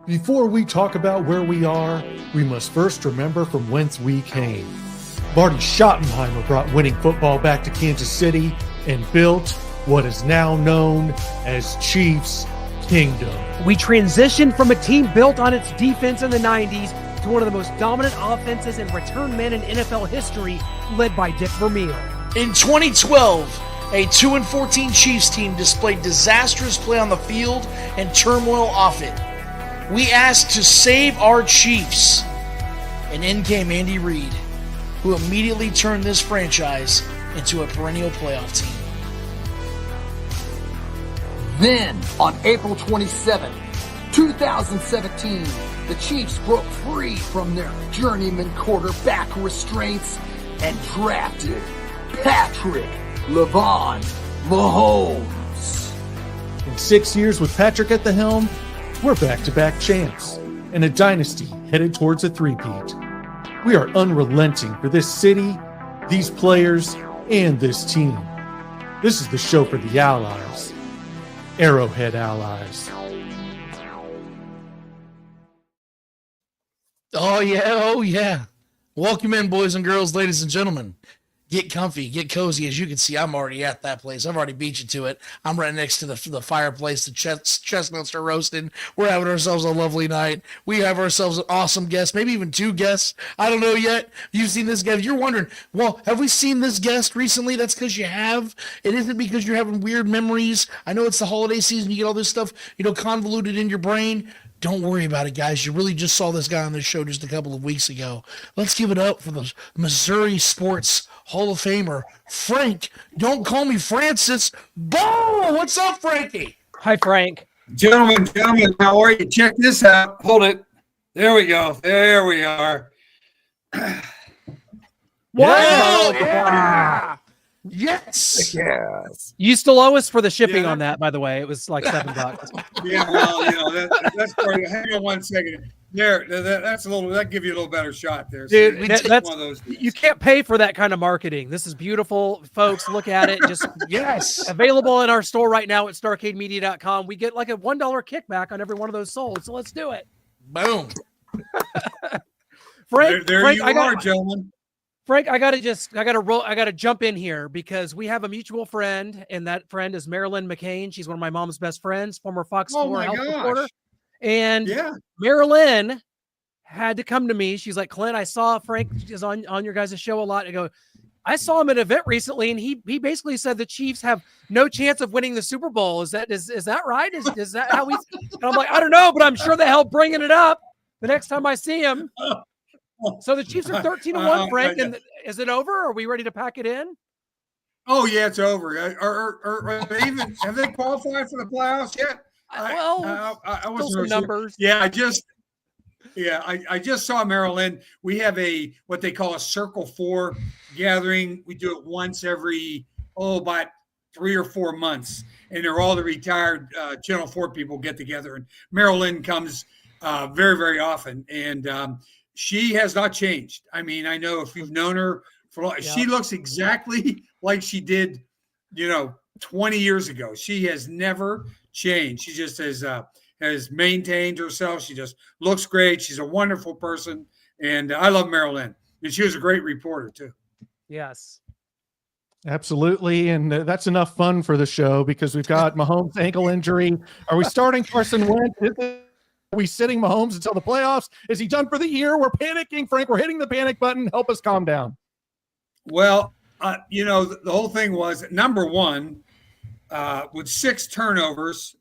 Before we talk about where we are, we must first remember from whence we came. Marty Schottenheimer brought winning football back to Kansas City and built what is now known as Chiefs Kingdom. We transitioned from a team built on its defense in the 90s to one of the most dominant offenses and return men in NFL history, led by Dick Vermeil. In 2012, a 2-14 Chiefs team displayed disastrous play on the field and turmoil off it. We asked to save our Chiefs, and in came Andy Reid, who immediately turned this franchise into a perennial playoff team. Then, on April 27, 2017, the Chiefs broke free from their journeyman quarterback restraints and drafted Patrick LeVon Mahomes. In 6 years with Patrick at the helm, we're back-to-back champs and a dynasty headed towards a three-peat. We are unrelenting for this city, these players, and this team. This is the show for the Allies. Arrowhead Allies. Oh yeah. Welcome in, boys and girls, ladies and gentlemen. Get comfy, get cozy. As you can see, I'm already at that place. I've already beat you to it. I'm right next to the fireplace. The chestnuts are roasting. We're having ourselves a lovely night. We have ourselves an awesome guest, maybe even two guests. I don't know yet. You've seen this guest. You're wondering, well, have we seen this guest recently? That's because you have. It isn't because you're having weird memories. I know it's the holiday season. You get all this stuff, convoluted in your brain. Don't worry about it, guys. You really just saw this guy on this show just a couple of weeks ago. Let's give it up for the Missouri Sports Hall of Famer, Frank. Don't call me Francis. Boal! What's up, Frankie? Hi, Frank. Gentlemen, how are you? Check this out. Hold it. There we go. There we are. Wow! Yeah! Yes. Yes. You still owe us for the shipping on that, by the way. It was like $7. Yeah, well, that's part of it. Hang on 1 second. There, that's a little. That give you a little better shot there. Dude, that's that's one of those. You can't pay for that kind of marketing. This is beautiful, folks. Look at it. Just Yes. available in our store right now at starcademedia.com. We get like a $1 kickback on every one of those sold. So let's do it. Boom. Frank, There Frank, you I are, got gentlemen. Frank, I gotta jump in here because we have a mutual friend, and that friend is Marilyn McCain. She's one of my mom's best friends, former Fox 4 health reporter. And Yeah. Marilyn had to come to me. She's like, Clint, I saw Frank is on your guys' show a lot. I go, I saw him at an event recently, and he basically said the Chiefs have no chance of winning the Super Bowl. Is that right? Is that how we? And I'm like, I don't know, but I'm sure they help bringing it up the next time I see him. So the Chiefs are 13-1, Frank, and is it over? Are we ready to pack it in? Oh yeah, it's over. Or even have they qualified for the playoffs yet? I wasn't some numbers. Yeah, I just saw Maryland. We have what they call a Circle 4 gathering. We do it once every about 3 or 4 months, and they're all the retired Channel 4 people get together. And Maryland comes very, very often, and she has not changed. I mean, I know if you've known her she looks exactly like she did, 20 years ago. She has never changed. She just has maintained herself. She just looks great. She's a wonderful person, and I love Marilyn. And she was a great reporter too. Yes, absolutely. And that's enough fun for the show because we've got Mahomes' ankle injury. Are we starting Carson Wentz? Are we sitting Mahomes until the playoffs? Is he done for the year? We're panicking, Frank. We're hitting the panic button. Help us calm down. Well, the whole thing was number one, with 6 turnovers,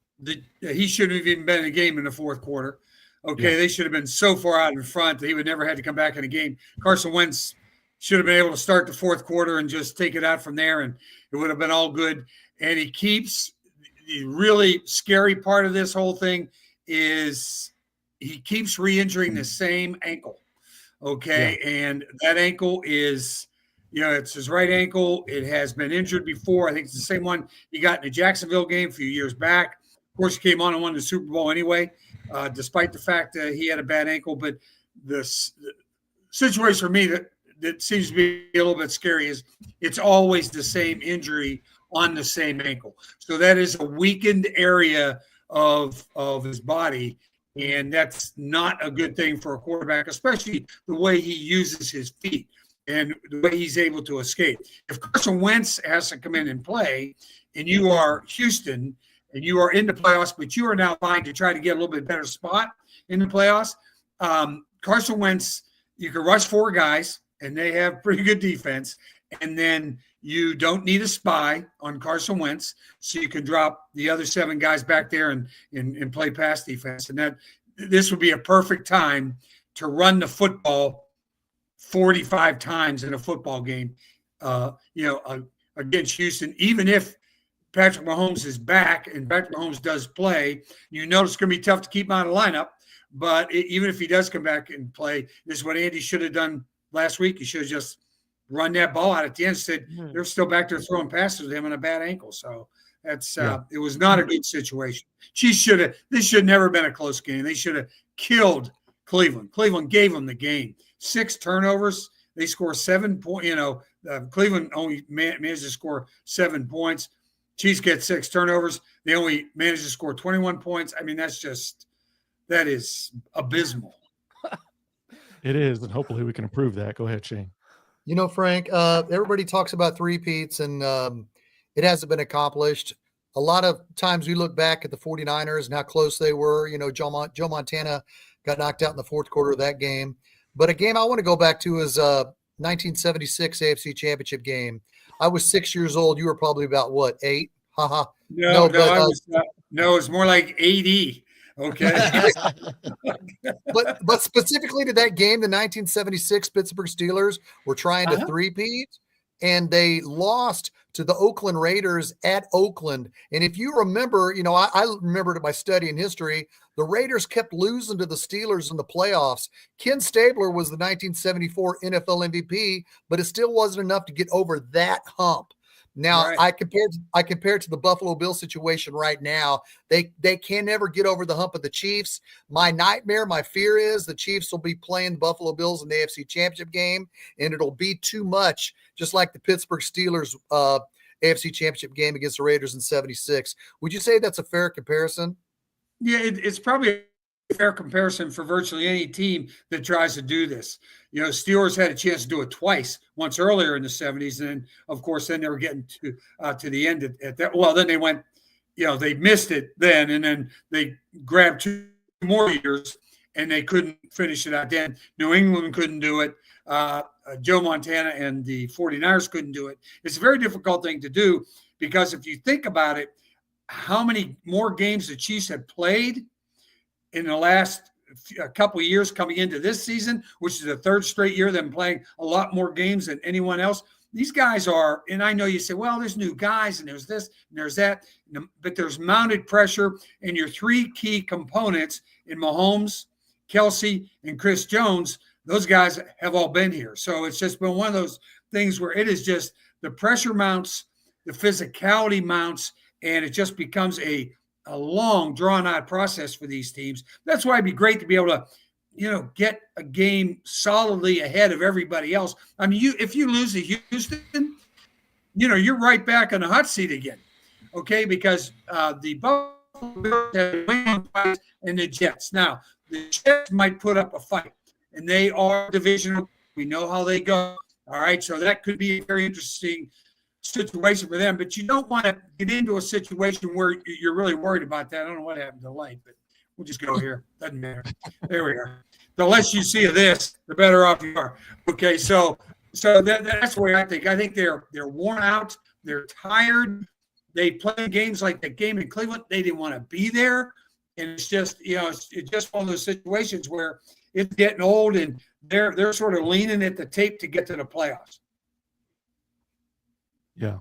he shouldn't have even been in the game in the fourth quarter. Okay, Yeah. they should have been so far out in front that he would never had to come back in the game. Carson Wentz should have been able to start the fourth quarter and just take it out from there, and it would have been all good. And he keeps the really scary part of this whole thing is he keeps re-injuring the same ankle. Okay, and that ankle is, it's his right ankle. It has been injured before. I think it's the same one he got in the Jacksonville game a few years back. Of course, he came on and won the Super Bowl anyway, despite the fact that he had a bad ankle. But the situation for me that seems to be a little bit scary is it's always the same injury on the same ankle. So that is a weakened area of his body. And that's not a good thing for a quarterback, especially the way he uses his feet and the way he's able to escape. If Carson Wentz has to come in and play, and you are Houston and you are in the playoffs, but you are now vying to try to get a little bit better spot in the playoffs, Carson Wentz, you can rush 4 guys, and they have pretty good defense, and then you don't need a spy on Carson Wentz, so you can drop the other 7 guys back there and play pass defense. And this would be a perfect time to run the football 45 times in a football game, against Houston. Even if Patrick Mahomes is back and Patrick Mahomes does play, it's going to be tough to keep him out of the lineup. But even if he does come back and play, this is what Andy should have done last week. He should have just run that ball out at the end. Said they're still back there throwing passes to him on a bad ankle. So that's it was not a good situation. This should never have been a close game. They should have killed Cleveland. Cleveland gave them the game. 6 turnovers. They score 7 points. Cleveland only managed to score 7 points. Chiefs get 6 turnovers. They only managed to score 21 points. I mean, that is abysmal. It is, and hopefully we can improve that. Go ahead, Shane. Frank, everybody talks about three-peats, and it hasn't been accomplished. A lot of times we look back at the 49ers and how close they were. Joe Montana got knocked out in the fourth quarter of that game. But a game I want to go back to is 1976 AFC Championship game. I was 6 years old. You were probably about, 8? Haha. No, it was more like 80. Okay. but specifically to that game, the 1976 Pittsburgh Steelers were trying to three-peat, and they lost to the Oakland Raiders at Oakland. And if you remember, I remembered in my study in history, the Raiders kept losing to the Steelers in the playoffs. Ken Stabler was the 1974 NFL MVP, but it still wasn't enough to get over that hump. Now, right. I compare it to the Buffalo Bills situation right now. They can never get over the hump of the Chiefs. My fear is the Chiefs will be playing the Buffalo Bills in the AFC Championship game, and it'll be too much, just like the Pittsburgh Steelers AFC Championship game against the Raiders in 76. Would you say that's a fair comparison? Yeah, it's probably a fair comparison for virtually any team that tries to do this. Steelers had a chance to do it twice, once earlier in the 70s. And then, of course, then they were getting to the end at that. Well, then they went, they missed it then, and then they grabbed 2 more years, and they couldn't finish it out then. New England couldn't do it. Joe Montana and the 49ers couldn't do it. It's a very difficult thing to do because if you think about it, how many more games the Chiefs had played in the last a couple of years coming into this season, which is the 3rd straight year them playing a lot more games than anyone else. These guys are, and I know you say, well, there's new guys and there's this and there's that, but there's mounted pressure, and your 3 key components in Mahomes, Kelsey, and Chris Jones, those guys have all been here. So it's just been one of those things where it is just the pressure mounts, the physicality mounts, and it just becomes a long, drawn-out process for these teams. That's why it'd be great to be able to, get a game solidly ahead of everybody else. I mean, if you lose to Houston, you're right back on the hot seat again, okay? Because the Buffalo Bills have and the Jets. Now, the Jets might put up a fight, and they are divisional. We know how they go. All right, so that could be a very interesting situation for them, but you don't want to get into a situation where you're really worried about that. I don't know what happened to the light, but we'll just go here. Doesn't matter. There we are. The less you see of this, the better off you are. Okay, so that's the way I think. I think they're worn out. They're tired. they play games like the game in Cleveland. They didn't want to be there. And it's just, it's just one of those situations where it's getting old and they're sort of leaning at the tape to get to the playoffs. Yeah.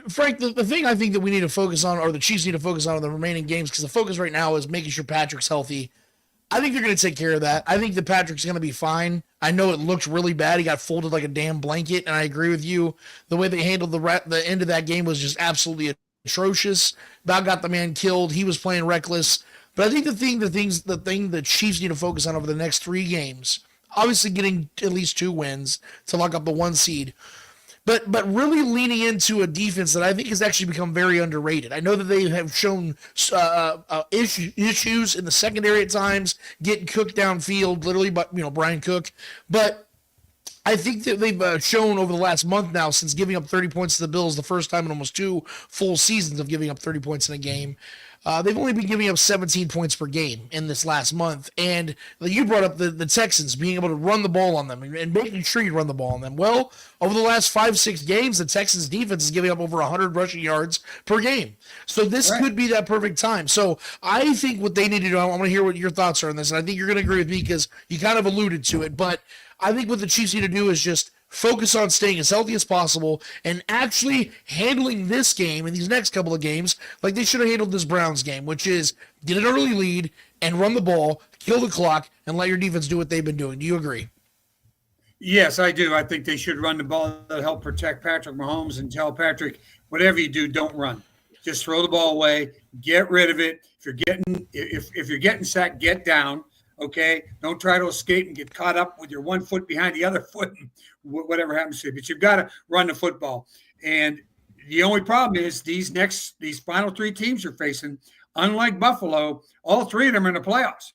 Frank, the thing I think that we need to focus on, or the Chiefs need to focus on in the remaining games, because the focus right now is making sure Patrick's healthy. I think they're going to take care of that. I think that Patrick's going to be fine. I know it looked really bad. He got folded like a damn blanket, and I agree with you. The way they handled the end of that game was just absolutely atrocious. About got the man killed. He was playing reckless. But I think the thing the Chiefs need to focus on over the next 3 games, obviously getting at least 2 wins to lock up the 1 seed, but really leaning into a defense that I think has actually become very underrated. I know that they have shown issues in the secondary at times, getting cooked downfield, literally, but Brian Cook. But I think that they've shown over the last month now, since giving up 30 points to the Bills, the first time in almost 2 full seasons of giving up 30 points in a game. They've only been giving up 17 points per game in this last month. And you brought up the Texans being able to run the ball on them and making sure you run the ball on them. Well, over the last 5-6 games, the Texans defense is giving up over 100 rushing yards per game. So this could be that perfect time. So I think what they need to do, I want to hear what your thoughts are on this. And I think you're going to agree with me because you kind of alluded to it. But I think what the Chiefs need to do is just focus on staying as healthy as possible and actually handling this game and these next couple of games like they should have handled this Browns game, which is get an early lead and run the ball, kill the clock, and let your defense do what they've been doing. Do you agree? Yes, I do. I think they should run the ball to help protect Patrick Mahomes and tell Patrick, whatever you do, don't run. Just throw the ball away, get rid of it. If you're getting sacked, get down. Okay, don't try to escape and get caught up with your one foot behind the other foot, and whatever happens to you. But you've got to run the football. And the only problem is these final 3 teams you're facing, unlike Buffalo, all 3 of them are in the playoffs.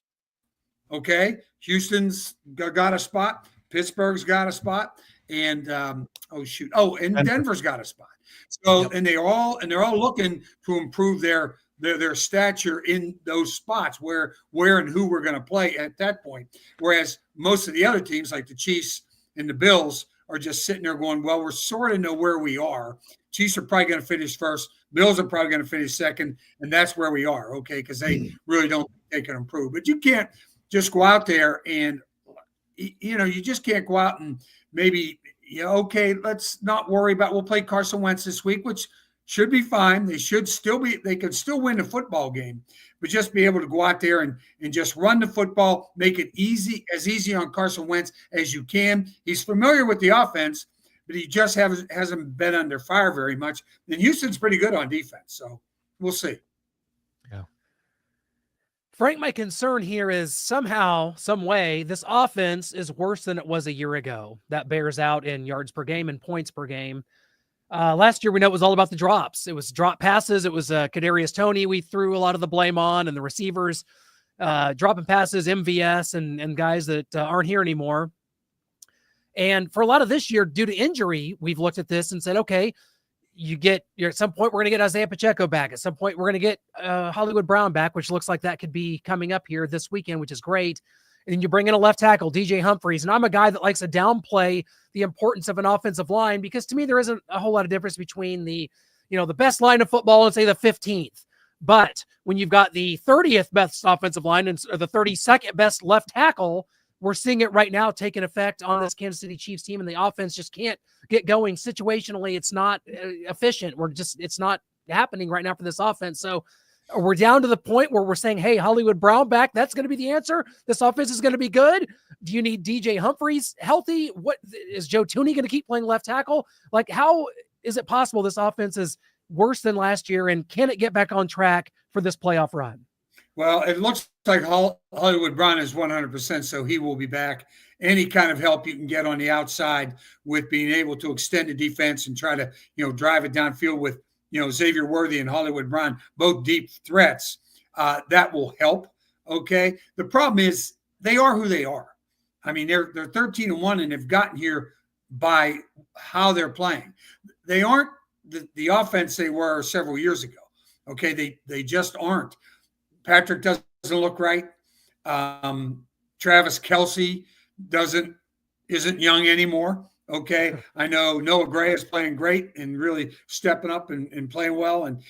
Okay, Houston's got a spot, Pittsburgh's got a spot, and Denver's got a spot. So and they're all looking to improve their stature in those spots where and who we're going to play at that point. Whereas most of the other teams like the Chiefs and the Bills are just sitting there going, well, we're sort of know where we are. Chiefs are probably going to finish first. Bills are probably going to finish second. And that's where we are. Okay. Cause they really don't think they can improve, but you can't just go out there and, you just can't go out and maybe, okay, let's not worry about, we'll play Carson Wentz this week, which should be fine. They could still win the football game, but just be able to go out there and just run the football, make it as easy on Carson Wentz as you can. He's familiar with the offense, but he just hasn't been under fire very much. And Houston's pretty good on defense, so we'll see. Yeah. Frank, my concern here is somehow, some way, this offense is worse than it was a year ago. That bears out in yards per game and points per game. Last year, we know it was all about the drops. It was drop passes. It was Kadarius Toney we threw a lot of the blame on, and the receivers dropping passes, MVS, and guys that aren't here anymore. And for a lot of this year, due to injury, we've looked at this and said, okay, at some point, we're going to get Isaiah Pacheco back. At some point, we're going to get Hollywood Brown back, which looks like that could be coming up here this weekend, which is great. And you bring in a left tackle, DJ Humphries. And I'm a guy that likes to downplay the importance of an offensive line because to me, there isn't a whole lot of difference between the best line of football and say the 15th. But when you've got the 30th best offensive line or the 32nd best left tackle, we're seeing it right now taking effect on this Kansas City Chiefs team, and the offense just can't get going situationally. It's not efficient. It's not happening right now for this offense. So we're down to the point where we're saying, hey, Hollywood Brown back, that's going to be the answer. This offense is going to be good. Do you need DJ Humphries healthy? What is Joe Tooney going to keep playing left tackle? Like, how is it possible this offense is worse than last year, and can it get back on track for this playoff run? Well, it looks like Hollywood Brown is 100%, so he will be back. Any kind of help you can get on the outside with being able to extend the defense and try to, drive it downfield with, Xavier Worthy and Hollywood Brown, both deep threats, that will help. Okay. The problem is they are who they are. I mean, they're 13-1 and have gotten here by how they're playing. They aren't the offense they were several years ago. Okay. They just aren't. Patrick doesn't look right. Travis Kelce isn't young anymore. Okay, I know Noah Gray is playing great and really stepping up and playing well, and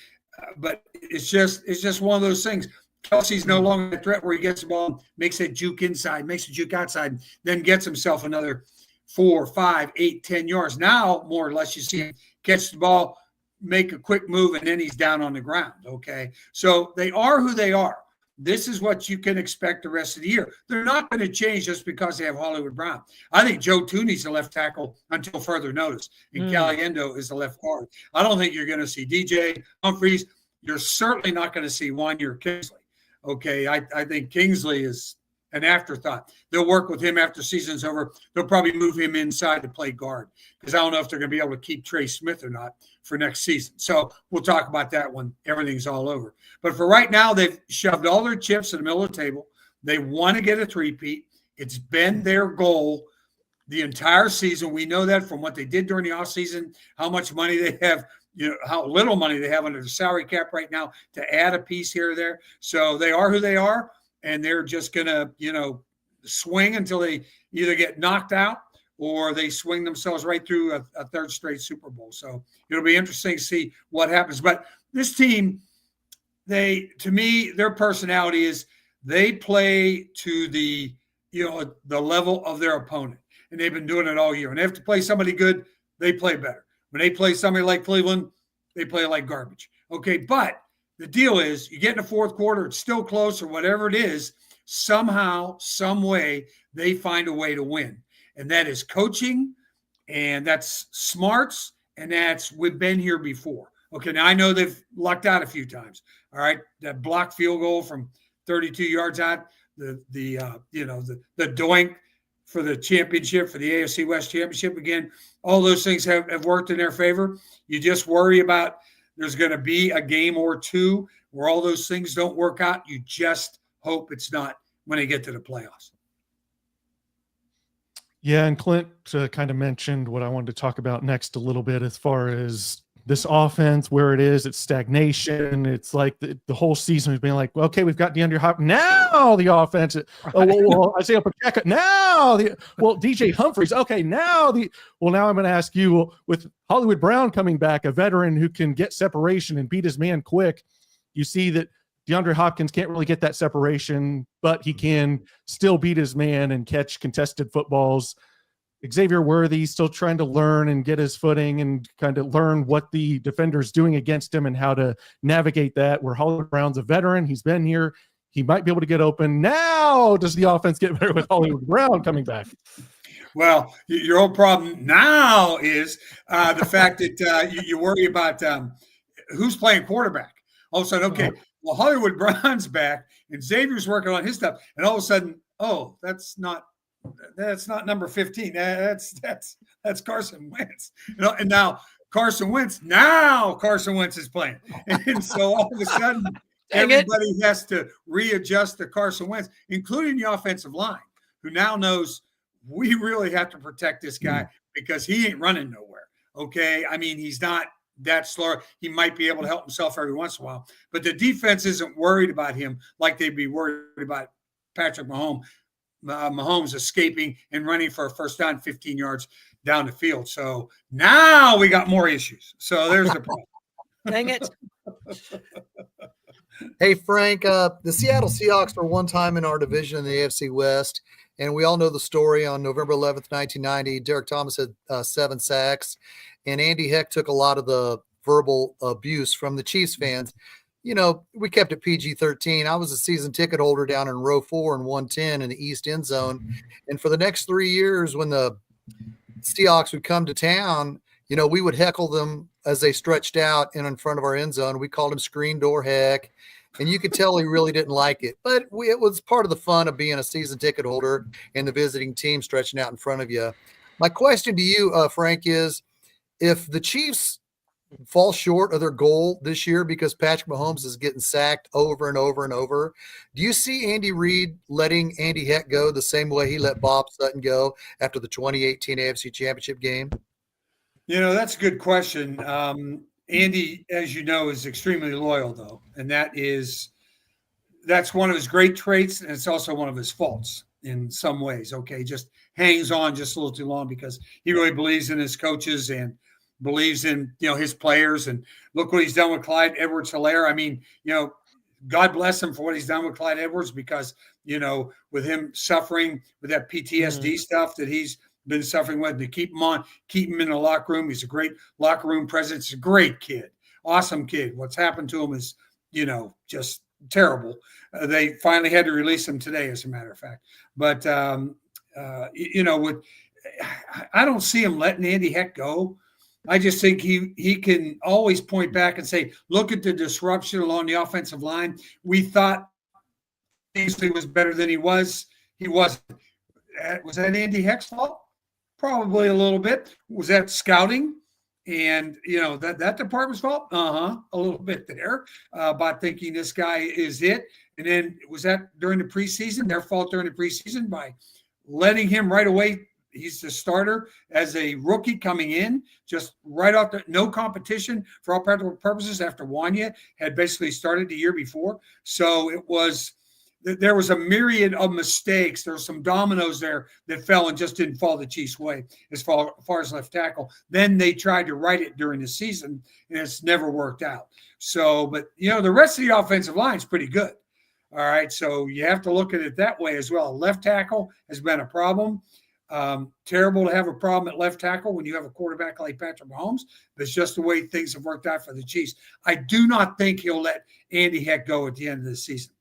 but it's just one of those things. Kelsey's no longer a threat where he gets the ball, makes it juke inside, makes it juke outside, then gets himself another 4, 5, 8, 10 yards. Now, more or less, you see him catch the ball, make a quick move, and then he's down on the ground. Okay, so they are who they are. This is what you can expect the rest of the year. They're not going to change just because they have Hollywood Brown. I think Joe Tooney's the left tackle until further notice, and Caliendo is the left guard. I don't think you're going to see DJ Humphries. You're certainly not going to see Wanya Kingsley. Okay, I think Kingsley is an afterthought. They'll work with him after season's over. They'll probably move him inside to play guard because I don't know if they're going to be able to keep Trey Smith or not for next season. So we'll talk about that when everything's all over. But for right now, they've shoved all their chips in the middle of the table. They want to get a three-peat. It's been their goal the entire season. We know that from what they did during the offseason, how much money they have, how little money they have under the salary cap right now to add a piece here or there. So they are who they are, and they're just going to, swing until they either get knocked out or they swing themselves right through a third straight Super Bowl. So it'll be interesting to see what happens. But this team, to me, their personality is they play to the level of their opponent. And they've been doing it all year. And they have to play somebody good, they play better. When they play somebody like Cleveland, they play like garbage. Okay, but the deal is you get in the fourth quarter, it's still close or whatever it is, somehow, some way, they find a way to win. And that is coaching, and that's smarts, and we've been here before. Okay, now I know they've lucked out a few times. All right, that blocked field goal from 32 yards out, the doink for the championship, for the AFC West championship. Again, all those things have worked in their favor. You just worry about there's going to be a game or two where all those things don't work out. You just hope it's not when they get to the playoffs. Yeah, and Clint kind of mentioned what I wanted to talk about next a little bit as far as this offense, where it is, it's stagnation. It's like the whole season has been like, well, okay, we've got DeAndre Hopkins. Now the offense. Isaiah Pacheco. Now DJ Humphries. Okay, now I'm going to ask you, with Hollywood Brown coming back, a veteran who can get separation and beat his man quick, you see that DeAndre Hopkins can't really get that separation, but he can still beat his man and catch contested footballs. Xavier Worthy still trying to learn and get his footing and kind of learn what the defender's doing against him and how to navigate that. Where Hollywood Brown's a veteran. He's been here. He might be able to get open. Now does the offense get better with Hollywood Brown coming back? Well, your whole problem now is the fact that you worry about who's playing quarterback. All of a sudden, okay, well, Hollywood Brown's back and Xavier's working on his stuff. And all of a sudden, that's not number 15. That's Carson Wentz. And now Carson Wentz is playing. And so all of a sudden, everybody has to readjust to Carson Wentz, including the offensive line, who now knows we really have to protect this guy because he ain't running nowhere. Okay. I mean, he's not that slow. He might be able to help himself every once in a while, but the defense isn't worried about him like they'd be worried about Patrick Mahomes. Mahomes escaping and running for a first down 15 yards down the field. So now we got more issues. So there's the problem. Dang it. Hey, Frank, the Seattle Seahawks were one time in our division in the AFC West, and we all know the story. On November 11th, 1990, Derek Thomas had 7 sacks, and Andy Heck took a lot of the verbal abuse from the Chiefs fans. We kept it PG-13. I was a season ticket holder down in row 4 and 110 in the East end zone. And for the next 3 years, when the Seahawks would come to town, we would heckle them as they stretched out in front of our end zone. We called him Screen Door Heck. And you could tell he really didn't like it. But it was part of the fun of being a season ticket holder and the visiting team stretching out in front of you. My question to you, Frank, is if the Chiefs fall short of their goal this year because Patrick Mahomes is getting sacked over and over and over, do you see Andy Reid letting Andy Heck go the same way he let Bob Sutton go after the 2018 AFC Championship game? That's a good question. Andy, as you know, is extremely loyal, though, and that's one of his great traits, and it's also one of his faults. in some ways. Okay, just hangs on just a little too long because he really believes in his coaches and believes in his players. And look what he's done with Clyde Edwards-Helaire. I mean, God bless him for what he's done with Clyde Edwards, because with him suffering with that PTSD stuff that he's been suffering with, to keep him in the locker room. He's a great locker room presence. He's a great kid, awesome kid. What's happened to him is just terrible. They finally had to release him today, as a matter of fact. But I don't see him letting Andy Heck go. I just think he can always point back and say, look at the disruption along the offensive line. We thought Kingsley was better than he was. He wasn't. Was that Andy Heck's fault? Probably a little bit. Was that scouting and that department's fault? A little bit there about thinking this guy is it. And then was that during the preseason? Their fault during the preseason by letting him right away. He's the starter as a rookie coming in, just right off no competition for all practical purposes after Wanya had basically started the year before. So there was a myriad of mistakes. There were some dominoes there that fell and just didn't fall the Chiefs' way as far as left tackle. Then they tried to right it during the season, and it's never worked out. So, but the rest of the offensive line is pretty good. All right, so you have to look at it that way as well. Left tackle has been a problem. Terrible to have a problem at left tackle when you have a quarterback like Patrick Mahomes. That's just the way things have worked out for the Chiefs. I do not think he'll let Andy Heck go at the end of the season.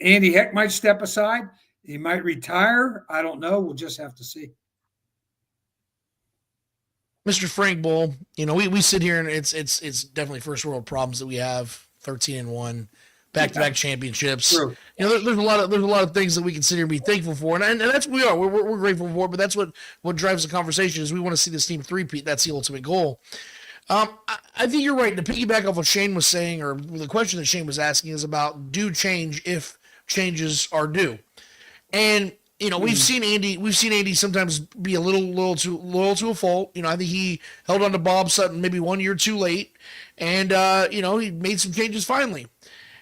Andy Heck might step aside. He might retire. I don't know. We'll just have to see. Mr. Frank Boal, we sit here and it's definitely first world problems that we have. 13-1. Back-to-back championships. True. There's a lot of things that we can sit here and be thankful for, and that's what we are. We're grateful for, but that's what drives the conversation is we want to see this team three-peat. That's the ultimate goal. I think you're right. To piggyback off what Shane was saying, or the question that Shane was asking, is about do change if changes are due, and we've seen Andy sometimes be a little too loyal to a fault. I think he held on to Bob Sutton maybe 1 year too late, and he made some changes finally.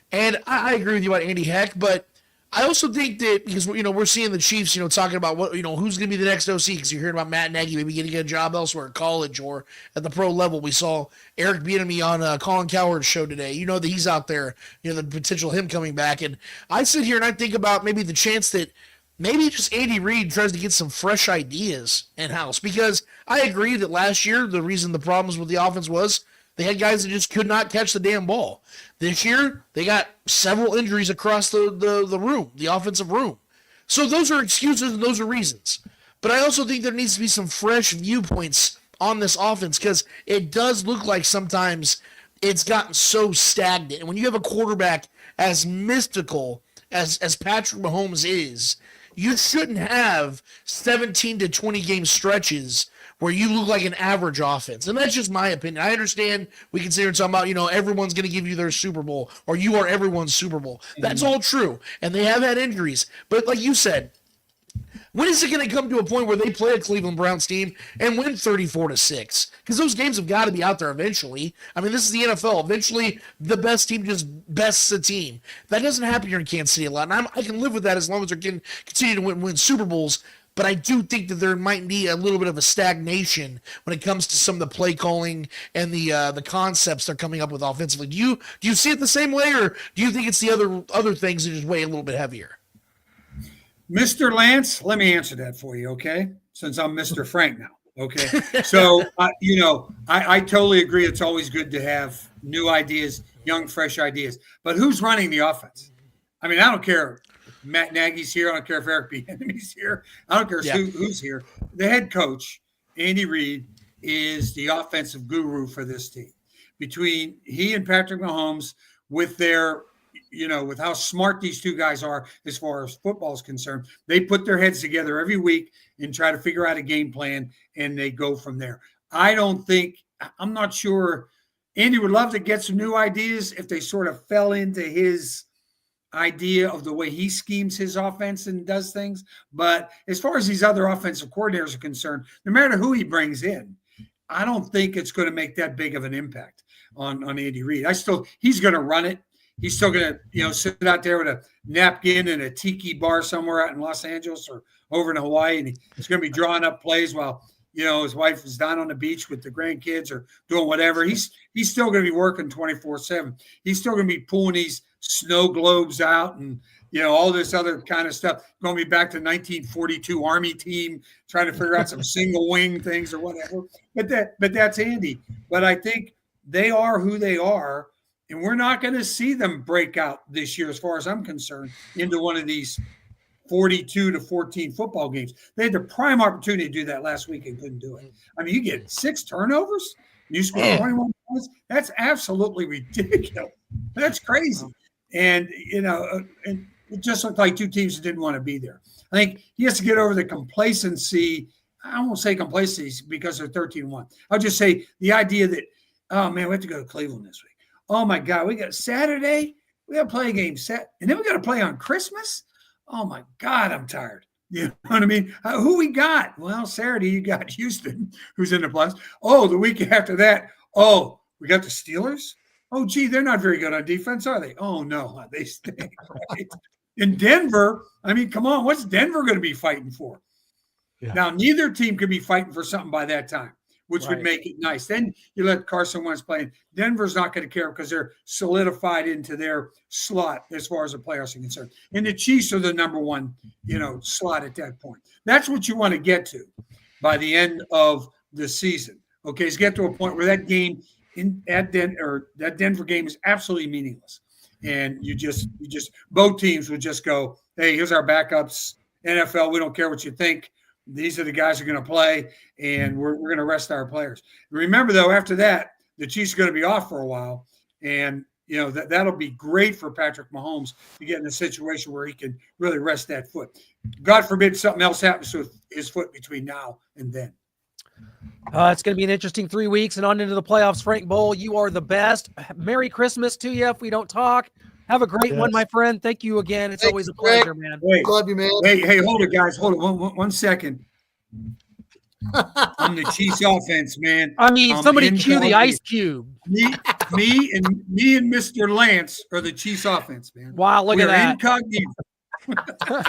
And I agree with you about Andy Heck, but I also think that because we're seeing the Chiefs, talking about what who's going to be the next OC, because you're hearing about Matt Nagy maybe getting a job elsewhere, at college or at the pro level. We saw Eric Bieniemy on Colin Cowherd's show today. That he's out there, the potential him coming back. And I sit here and I think about maybe the chance that maybe just Andy Reid tries to get some fresh ideas in house, because I agree that last year the reason the problems with the offense was they had guys that just could not catch the damn ball. This year, they got several injuries across the room, the offensive room. So those are excuses and those are reasons. But I also think there needs to be some fresh viewpoints on this offense, because it does look like sometimes it's gotten so stagnant. And when you have a quarterback as mystical as Patrick Mahomes is, you shouldn't have 17 to 20 game stretches where you look like an average offense. And that's just my opinion. I understand we can sit here and talk about, everyone's going to give you their Super Bowl, or you are everyone's Super Bowl. That's all true. And they have had injuries. But like you said, when is it going to come to a point where they play a Cleveland Browns team and win 34-6? Because those games have got to be out there eventually. I mean, this is the NFL. Eventually, the best team just bests a team. That doesn't happen here in Kansas City a lot. And I can live with that as long as they're going to continue to win Super Bowls. But I do think that there might be a little bit of a stagnation when it comes to some of the play calling and the concepts they're coming up with offensively. Do you see it the same way, or do you think it's the other things that just weigh a little bit heavier? Mr. Lance, let me answer that for you, okay? Since I'm Mr. Frank now, okay? So, I totally agree. It's always good to have new ideas, young, fresh ideas. But who's running the offense? I mean, I don't care. Matt Nagy's here. I don't care if Eric Bieniemy's here. I don't care who's here. The head coach, Andy Reid, is the offensive guru for this team. Between he and Patrick Mahomes, with their, with how smart these two guys are as far as football is concerned, they put their heads together every week and try to figure out a game plan, and they go from there. I'm not sure. Andy would love to get some new ideas if they sort of fell into his idea of the way he schemes his offense and does things. But as far as these other offensive coordinators are concerned, no matter who he brings in, I don't think it's going to make that big of an impact on Andy Reid. He's going to run it. he's still gonna, sit out there with a napkin and a tiki bar somewhere out in Los Angeles or over in Hawaii, and he's gonna be drawing up plays while his wife is down on the beach with the grandkids or doing whatever. He's still gonna be working 24/7. He's still gonna be pulling these snow globes out and all this other kind of stuff. Going to be back to 1942 Army team, trying to figure out some single wing things or whatever. But that's Andy. But I think they are who they are, and we're not going to see them break out this year, as far as I'm concerned, into one of these 42-14 football games. They had the prime opportunity to do that last week and couldn't do it. I mean, you get 6 turnovers, you score 21 points. That's absolutely ridiculous. That's crazy. And and it just looked like two teams that didn't want to be there. I think he has to get over the complacency. I won't say complacency because they're 13-1. I'll just say the idea that, oh, man, we have to go to Cleveland this week. Oh, my God, we got Saturday. We got to play a game set. And then we got to play on Christmas. Oh, my God, I'm tired. You know what I mean? Who we got? Well, Saturday you got Houston, who's in the playoffs. Oh, the week after that, we got the Steelers. Oh, gee, they're not very good on defense, are they? Oh, no, they stink, right? In Denver, I mean, come on, what's Denver going to be fighting for? Yeah. Now, neither team could be fighting for something by that time, which would make it nice. Then you let Carson Wentz play. Denver's not going to care because they're solidified into their slot as far as the playoffs are concerned. And the Chiefs are the number one, slot at that point. That's what you want to get to by the end of the season. Okay, is get to a point where that game that Denver game is absolutely meaningless. And you just both teams would just go, hey, here's our backups. NFL, we don't care what you think. These are the guys who are going to play, and we're going to rest our players. Remember, though, after that, the Chiefs are going to be off for a while, and that'll be great for Patrick Mahomes to get in a situation where he can really rest that foot. God forbid something else happens to his foot between now and then. It's going to be an interesting 3 weeks and on into the playoffs. Frank Boal, you are the best. Merry Christmas to you if we don't talk. Have a great one, my friend. Thank you again. It's always a pleasure, man. Love you, man. Hey, hold it, guys. Hold it 1 second. I'm the Chiefs offense, man. I mean, somebody cue the ice cube. Me and Mr. Lance are the Chiefs offense, man. Wow, look at that. Incognito.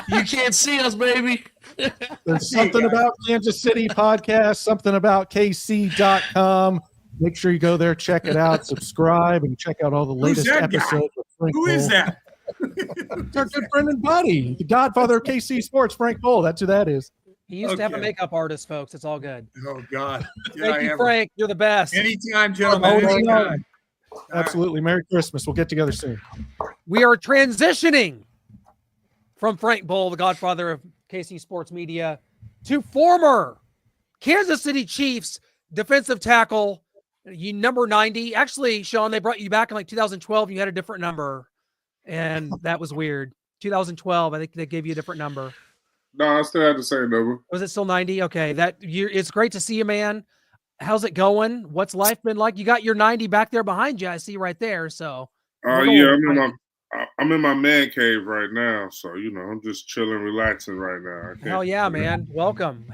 You can't see us, baby. There's something about Kansas City podcast, something about KC.com. Make sure you go there, check it out, subscribe, and check out all the latest episodes. Who is that? It's our good friend and buddy, the Godfather of KC Sports, Frank Boal. That's who that is. He used to have a makeup artist, folks. It's all good. Oh, God. Thank you, Frank. You're the best. Anytime, gentlemen. Anytime. Absolutely. Merry Christmas. We'll get together soon. We are transitioning from Frank Boal, the Godfather of KC Sports Media, to former Kansas City Chiefs defensive tackle, number 90. Actually, Shaun, they brought you back in like 2012. You had a different number, and that was weird. 2012, I think they gave you a different number. No, I still have the same number. Was it still 90? Okay, it's great to see you, man. How's it going? What's life been like? You got your 90 back there behind you. I see right there. So, yeah, I'm in my man cave right now. So, I'm just chilling, relaxing right now. Hell yeah, man. Welcome.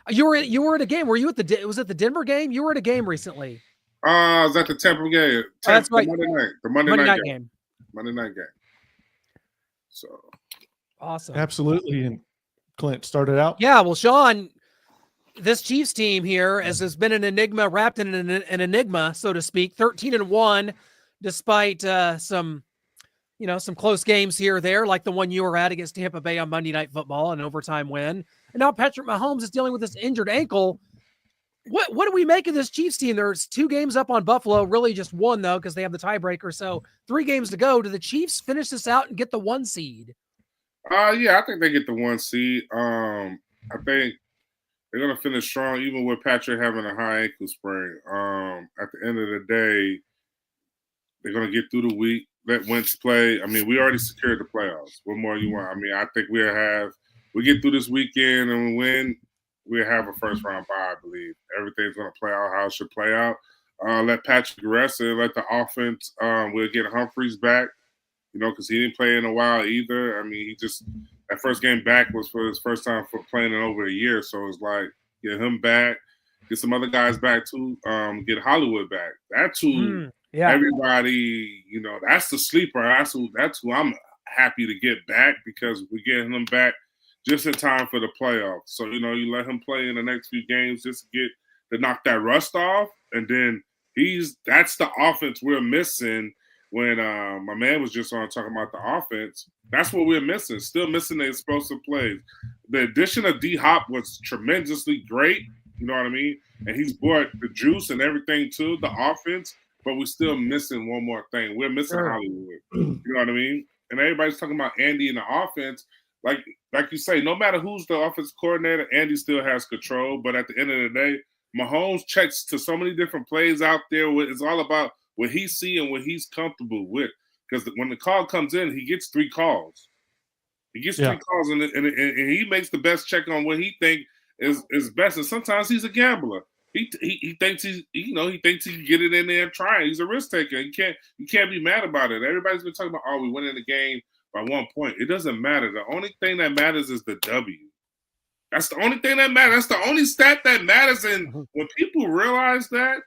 You were at a game. Were you was it the Denver game? You were at a game recently. I was at the Temple game. That's right. The Monday night game. Monday night game. So awesome. Absolutely. And Clint started out. Yeah. Well, Shaun, this Chiefs team here has been an enigma, wrapped in an enigma, so to speak. 13-1, despite some close games here or there, like the one you were at against Tampa Bay on Monday Night Football, an overtime win. And now Patrick Mahomes is dealing with this injured ankle. What do we make of this Chiefs team? There's 2 games up on Buffalo, really just 1, though, because they have the tiebreaker. So 3 games to go. Do the Chiefs finish this out and get the 1 seed? Yeah, I think they get the 1 seed. I think they're going to finish strong, even with Patrick having a high ankle sprain. At the end of the day, they're going to get through the week. Let Wentz play. I mean, we already secured the playoffs. What more you want? I mean, I think we get through this weekend and we win, we'll have a first-round bye, I believe. Everything's going to play out how it should play out. Let Patrick rest and let the offense we'll get Humphreys back, because he didn't play in a while either. I mean, that first game back was for his first time for playing in over a year. So it's like, get him back, get some other guys back too, get Hollywood back. That 2 Yeah. Everybody, that's the sleeper. That's who I'm happy to get back because we're getting him back just in time for the playoffs. So, you let him play in the next few games just to knock that rust off. And then that's the offense we're missing when my man was just on talking about the offense. That's what we're missing. Still missing the explosive plays. The addition of D-Hop was tremendously great. You know what I mean? And he's brought the juice and everything to the offense, but we're still missing one more thing. We're missing Hollywood. You know what I mean? And everybody's talking about Andy in the offense. Like you say, no matter who's the offensive coordinator, Andy still has control. But at the end of the day, Mahomes checks to so many different plays out there. It's all about what he sees and what he's comfortable with. Because when the call comes in, he gets 3 calls. He gets 3 calls, and he makes the best check on what he thinks is best. And sometimes he's a gambler. He thinks he thinks he can get it in there and try it. He's a risk taker. You can't be mad about it. Everybody's been talking about, we winning the game by 1 point. It doesn't matter. The only thing that matters is the W. That's the only thing that matters. That's the only stat that matters. And when people realize that,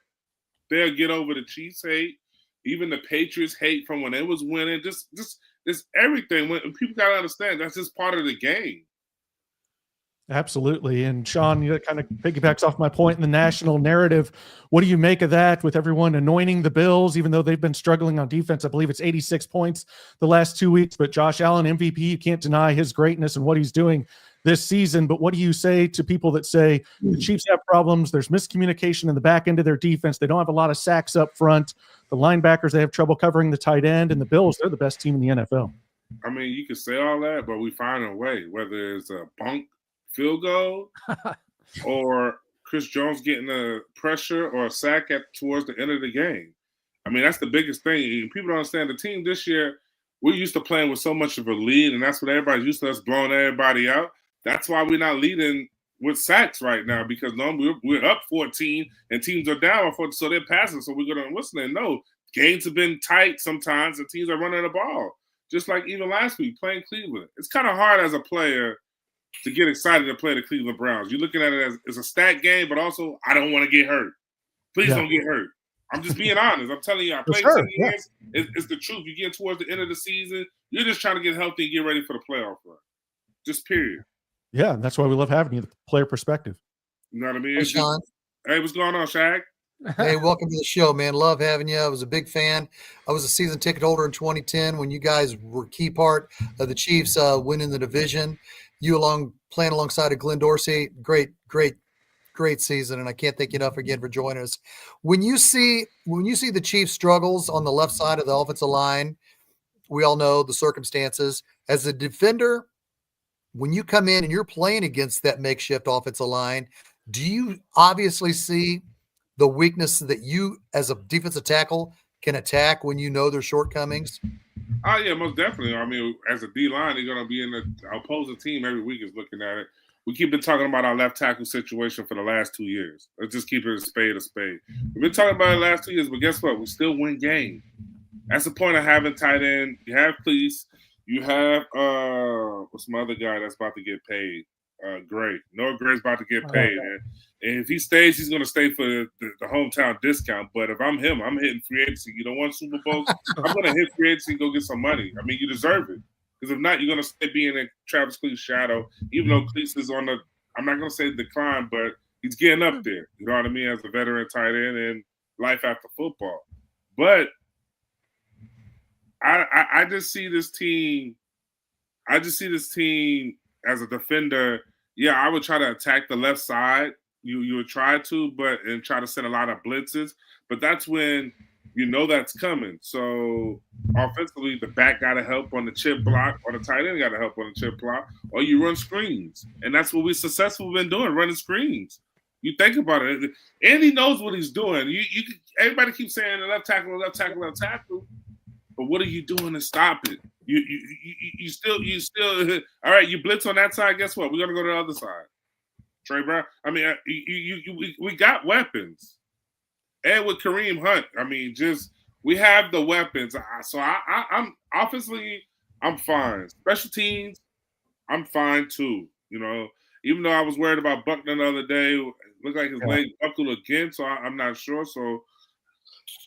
they'll get over the Chiefs hate, even the Patriots hate from when they was winning. Just everything. When people gotta understand that's just part of the game. Absolutely. And Shaun, kind of piggybacks off my point in the national narrative. What do you make of that with everyone anointing the Bills, even though they've been struggling on defense? I believe it's 86 points the last 2 weeks, but Josh Allen, MVP, you can't deny his greatness and what he's doing this season. But what do you say to people that say the Chiefs have problems? There's miscommunication in the back end of their defense. They don't have a lot of sacks up front. The linebackers, they have trouble covering the tight end, and the Bills, they're the best team in the NFL. I mean, you can say all that, but we find a way, whether it's a bunk field goal or Chris Jones getting a pressure or a sack towards the end of the game. I mean, that's the biggest thing. People don't understand the team this year, we're used to playing with so much of a lead, and that's what everybody's used to, us blowing everybody out. That's why we're not leading with sacks right now, because we're up 14 and teams are down 14, so they're passing. So we're going to listen. No, games have been tight sometimes, and teams are running the ball. Just like even last week playing Cleveland. It's kind of hard as a player to get excited to play the Cleveland Browns. You're looking at it as a stat game, but also I don't want to get hurt. Please don't get hurt. I'm just being honest. I'm telling you, I played 7 years. It's the truth. You get towards the end of the season, you're just trying to get healthy and get ready for the playoff run. Just period. Yeah, and that's why we love having you, the player perspective. You know what I mean? Hey, Shaun. Hey, what's going on, Shaq? Hey, welcome to the show, man. Love having you. I was a big fan. I was a season ticket holder in 2010 when you guys were key part of the Chiefs winning the division. You playing alongside of Glenn Dorsey. Great season, and I can't thank you enough again for joining us. When you see the Chiefs struggles on the left side of the offensive line, we all know the circumstances. As a defender, when you come in and you're playing against that makeshift offensive line, do you obviously see the weakness that you as a defensive tackle can attack when you know their shortcomings? Oh, yeah, most definitely. I mean, as a D-line, they're going to be in the opposing team every week is looking at it. We keep been talking about our left tackle situation for the last 2 years. Let's just keep it a spade a spade. We've been talking about it the last 2 years, but guess what? We still win games. That's the point of having tight end. You have Cleese. You have what's my other guy that's about to get paid? Gray. Noah Gray's about to get paid. And if he stays, he's going to stay for the hometown discount. But if I'm him, I'm hitting free agency. You don't want Super Bowls? I'm going to hit free agency and go get some money. I mean, you deserve it. Because if not, you're going to stay being in Travis Cleese's shadow, even though Cleese is on I'm not going to say decline, but he's getting up there. You know what I mean? As a veteran tight end and life after football. But I just see this team. I just see this team as a defender. Yeah, I would try to attack the left side. You would try to, and try to send a lot of blitzes. But that's when you know that's coming. So offensively, the back got to help on the chip block, or the tight end got to help on the chip block, or you run screens. And that's what we've successfully been doing, running screens. You think about it. Andy knows what he's doing. Everybody keeps saying left tackle. But what are you doing to stop it? You still all right, you blitz on that side, guess what? We're going to go to the other side. Trey Brown. I mean, we got weapons. And with Kareem Hunt, I mean, we have the weapons. So I'm offensively, I'm fine. Special teams, I'm fine too. You know, even though I was worried about Buckner the other day, it looked like his leg buckled again, so I'm not sure. So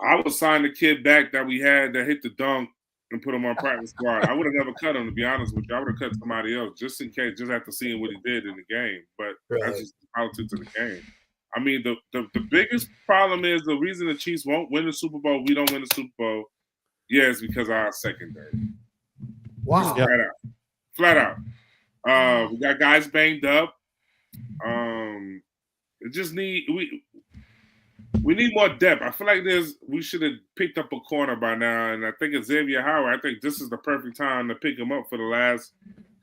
I would sign the kid back that we had that hit the dunk and put him on practice squad. I would have never cut him, to be honest with you. I would have cut somebody else just in case, just after seeing what he did in the game. But that's just the politics of the game. I mean, the biggest problem is the reason the Chiefs won't win the Super Bowl, we don't win the Super Bowl, is because of our secondary. Wow. Flat out. We got guys banged up. It just we need more depth. I feel like we should have picked up a corner by now, and I think it's Xavier Howard. I think this is the perfect time to pick him up for the last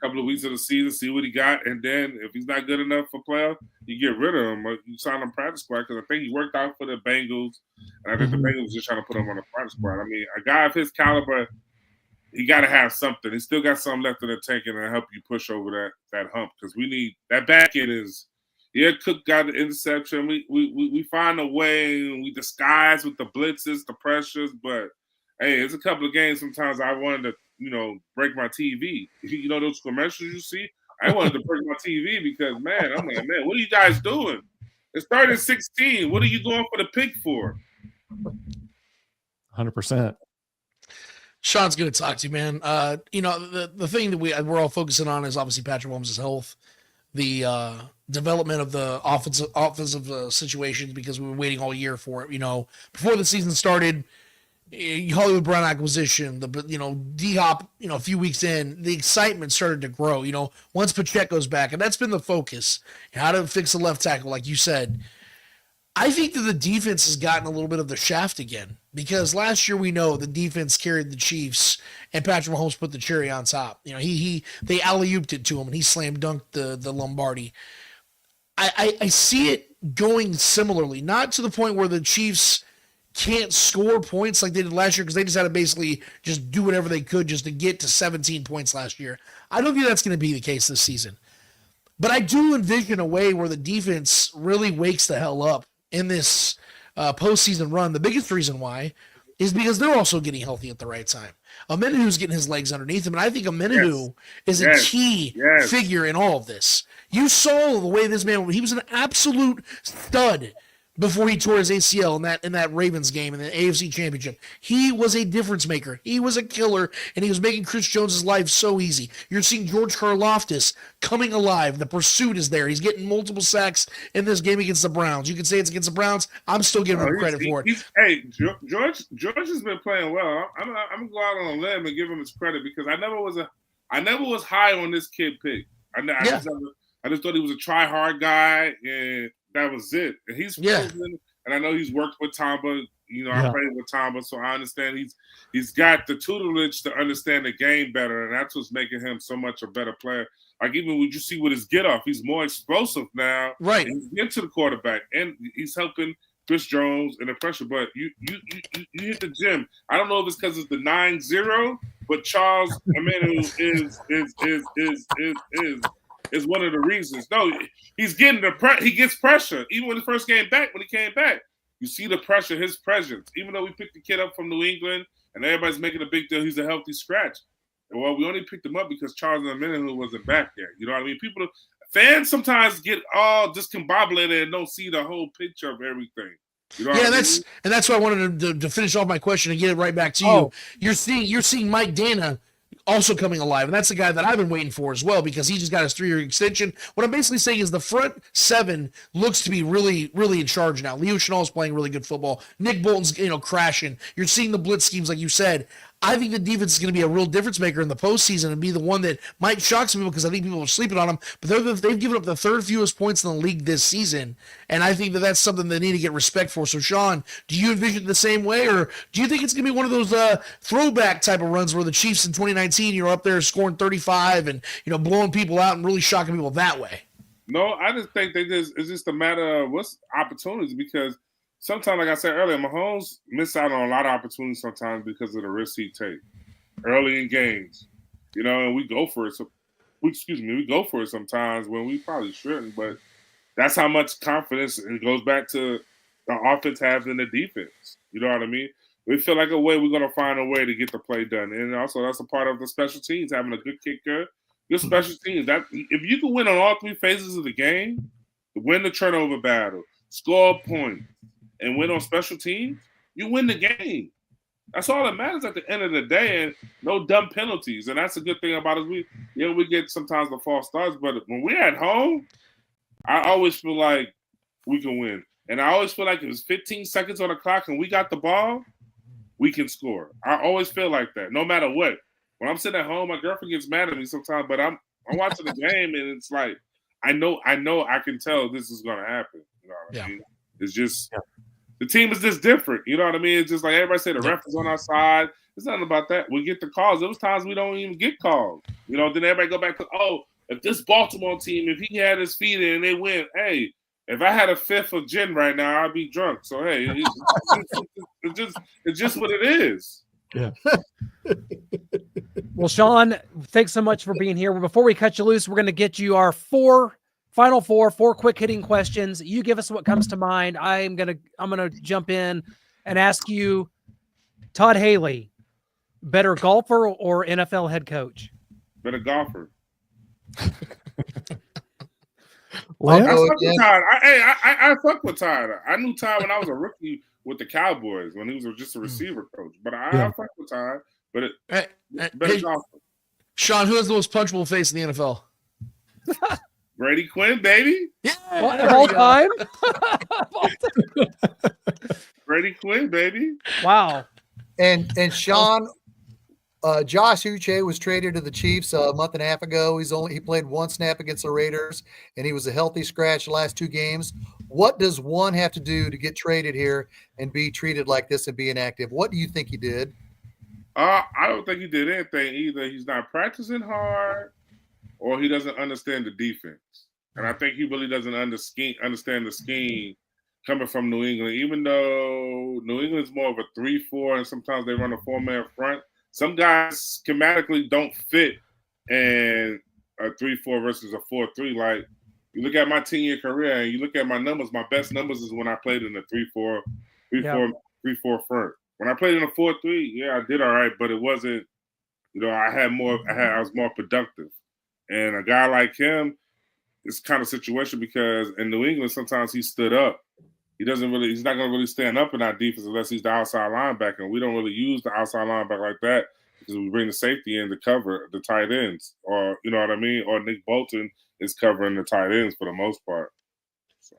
couple of weeks of the season, see what he got, and then if he's not good enough for playoff, you get rid of him or you sign him practice squad because I think he worked out for the Bengals, and I think the Bengals just trying to put him on the practice squad. I mean, a guy of his caliber, he got to have something. He still got something left in the tank and help you push over that hump because we need that back end is. Yeah, Cook got the interception. We find a way and we disguise with the blitzes, the pressures, but hey, it's a couple of games sometimes I wanted to, break my TV. You know those commercials you see? I wanted to break my TV because man, I'm like, man, what are you guys doing? It's 3rd-16. What are you going for the pick for? 100%. Sean's good to talk to you, man. The thing that we're all focusing on is obviously Patrick Mahomes' health, the development of the offensive situations because we were waiting all year for it. Before the season started, Hollywood Brown acquisition, D-Hop, a few weeks in, the excitement started to grow. Once Pacheco's back, and that's been the focus. How to fix the left tackle, like you said. I think that the defense has gotten a little bit of the shaft again because last year we know the defense carried the Chiefs and Patrick Mahomes put the cherry on top. They alley-ooped it to him and he slam dunked the Lombardi. I see it going similarly, not to the point where the Chiefs can't score points like they did last year because they just had to basically just do whatever they could just to get to 17 points last year. I don't think that's going to be the case this season. But I do envision a way where the defense really wakes the hell up in this postseason run. The biggest reason why is because they're also getting healthy at the right time. Amenahu's getting his legs underneath him, and I think Amenahu is a key figure in all of this. You saw the way this man, he was an absolute stud before he tore his ACL in that Ravens game in the AFC Championship. He was a difference maker. He was a killer, and he was making Chris Jones' life so easy. You're seeing George Karlaftis coming alive. The pursuit is there. He's getting multiple sacks in this game against the Browns. You can say it's against the Browns. I'm still giving him credit for it. Hey, George has been playing well. I'm gonna go out on a limb and give him his credit because I never was high on this kid pick. I just thought he was a try-hard guy, and that was it. And he's proven, and I know he's worked with Tamba. I played with Tamba, so I understand he's got the tutelage to understand the game better, and that's what's making him so much a better player. Like even when you see with his get off, he's more explosive now. Right. He's getting to the quarterback, and he's helping Chris Jones in the pressure. But you hit the gym. I don't know if it's because it's the 9-0, but Charles Amenu is one of the reasons. No, he's getting he gets pressure. Even when the first game back, when he came back, you see the pressure, his presence. Even though we picked the kid up from New England and everybody's making a big deal, he's a healthy scratch. And well, we only picked him up because Charles Amenu wasn't back there. You know what I mean? Fans sometimes get all discombobulated and don't see the whole picture of everything. You know that's why I wanted to finish off my question and get it right back to you. You're seeing Mike Dana also coming alive, and that's the guy that I've been waiting for as well because he just got his 3-year extension. What I'm basically saying is the front seven looks to be really, really in charge now. Leo Chenal's playing really good football. Nick Bolton's crashing. You're seeing the blitz schemes like you said. I think the defense is going to be a real difference maker in the postseason and be the one that might shock some people because I think people are sleeping on them. But they've given up the 3rd fewest points in the league this season, and I think that's something they need to get respect for. So, Sean, do you envision it the same way, or do you think it's going to be one of those throwback type of runs where the Chiefs in 2019, you're up there scoring 35 and blowing people out and really shocking people that way? No, I just think it's just a matter of what's opportunities because sometimes, like I said earlier, Mahomes miss out on a lot of opportunities sometimes because of the risk he take early in games. And we go for it. We go for it sometimes when we probably shouldn't, but that's how much confidence it goes back to the offense has in the defense. You know what I mean? We feel like we're going to find a way to get the play done. And also that's a part of the special teams, having a good kicker, good special teams. That if you can win on all 3 phases of the game, win the turnover battle, score points, and win on special teams, you win the game. That's all that matters at the end of the day, and no dumb penalties. And that's a good thing about it. We get sometimes the false starts, but when we're at home, I always feel like we can win. And I always feel like if it's 15 seconds on the clock and we got the ball, we can score. I always feel like that, no matter what. When I'm sitting at home, my girlfriend gets mad at me sometimes, but I'm watching the game, and it's like I know I can tell this is gonna happen. You know what I mean? It's just the team is just different. You know what I mean? It's just like everybody said, the ref is on our side. It's nothing about that. We get the calls. There was times we don't even get calls. You know, then everybody go back to, if this Baltimore team, if he had his feet in and they win, hey, if I had a fifth of gin right now, I'd be drunk. So hey, it's just what it is. Yeah. Well, Shaun, thanks so much for being here. Before we cut you loose, we're going to get you our final four quick hitting questions. You give us what comes to mind. I'm gonna jump in and ask you, Todd Haley, better golfer or NFL head coach? Better golfer. I'll I go fuck again. with Todd. I fuck with Todd. I knew Todd when I was a rookie with the Cowboys when he was just a receiver coach. But I fuck with Todd. But better golfer. Shaun, who has the most punchable face in the NFL? Brady Quinn, baby. Yeah, Of all time? Brady Quinn, baby. Wow. And Shaun, Josh Uche was traded to the Chiefs a month and a half ago. He played one snap against the Raiders, and he was a healthy scratch the last 2 games. What does one have to do to get traded here and be treated like this and be inactive? What do you think he did? I don't think he did anything either. He's not practicing hard, or he doesn't understand the defense. And I think he really doesn't understand the scheme coming from New England. Even though New England's more of a 3-4, and sometimes they run a 4-man front, some guys schematically don't fit in a 3-4 versus a 4-3. Like, you look at my 10-year career and you look at my numbers, my best numbers is when I played in a 3-4 front. When I played in a 4-3, yeah, I did all right, but it wasn't, I was more productive. And a guy like him, it's kind of situation because in New England, sometimes he stood up. He's not going to really stand up in our defense unless he's the outside linebacker. And we don't really use the outside linebacker like that because we bring the safety in to cover the tight ends, or, you know what I mean? Or Nick Bolton is covering the tight ends for the most part. So.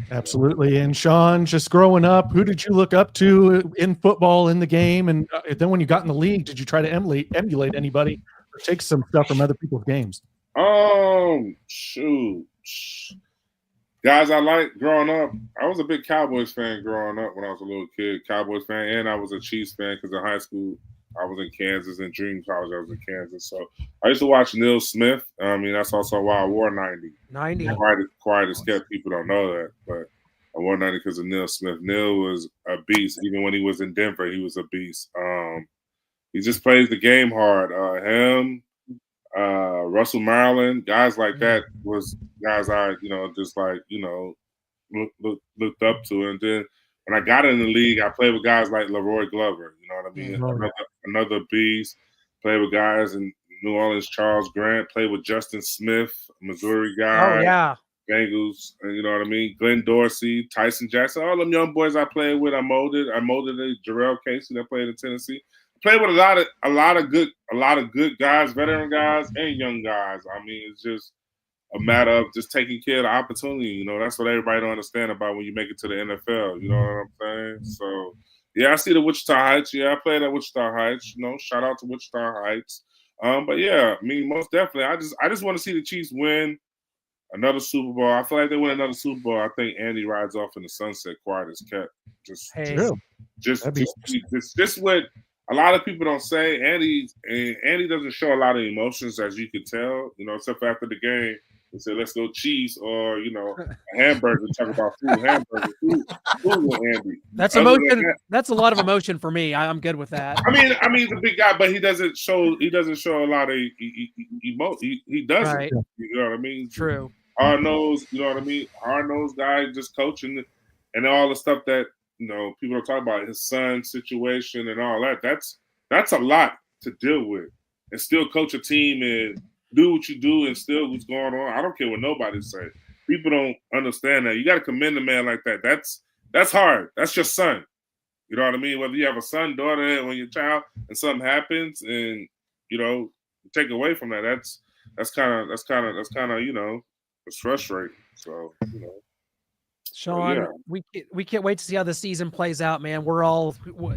Absolutely. And Shaun, just growing up, who did you look up to in football in the game? And then when you got in the league, did you try to emulate anybody or take some stuff from other people's games? Shoot. Guys I liked growing up, I was a big Cowboys fan growing up when I was a little kid. Cowboys fan, and I was a Chiefs fan because in high school I was in Kansas, and junior college I was in Kansas. So I used to watch Neil Smith. I mean, that's also why I wore 90. 90. Quiet as kept. People don't know that, but I wore 90 because of Neil Smith. Neil was a beast. Even when he was in Denver, he was a beast. He just plays the game hard. Him, Russell Maryland, guys like that was guys I, just like, looked up to. And then when I got in the league, I played with guys like Leroy Glover, you know what I mean? Another beast. Played with guys in New Orleans, Charles Grant, played with Justin Smith, Missouri guy. Oh, yeah. Bengals, you know what I mean? Glenn Dorsey, Tyson Jackson, all them young boys I played with, I molded Jarrell Casey that played in Tennessee. Played with a lot of good guys, veteran guys and young guys. I mean, it's just a matter of just taking care of the opportunity. That's what everybody don't understand about when you make it to the NFL. You know what I'm saying? So, yeah, I see the Wichita Heights. Yeah, I played at Wichita Heights. Shout out to Wichita Heights. But yeah, I mean, most definitely, I just want to see the Chiefs win another Super Bowl. I feel like they win another Super Bowl. I think Andy rides off in the sunset, quiet as kept. Just what a lot of people don't say. Andy doesn't show a lot of emotions, as you can tell. Except for after the game, they say, "Let's go Chiefs," or a hamburger. Talk about hamburger, food with Andy. That's emotion. That's a lot of emotion for me. I'm good with that. I mean, he's a big guy, but he doesn't show a lot of emotion. He doesn't. Right. You know what I mean? True. Hard-nosed, you know what I mean? Hard-nosed guy just coaching and all the stuff that, people are talking about, his son's situation and all that. That's a lot to deal with. And still coach a team and do what you do and still what's going on. I don't care what nobody say. People don't understand that. You got to commend a man like that. That's hard. That's your son. You know what I mean? Whether you have a son, daughter, and when your child and something happens, and take away from that. That's kind of it's frustrating. So Sean, yeah. we can't wait to see how the season plays out, man. We're all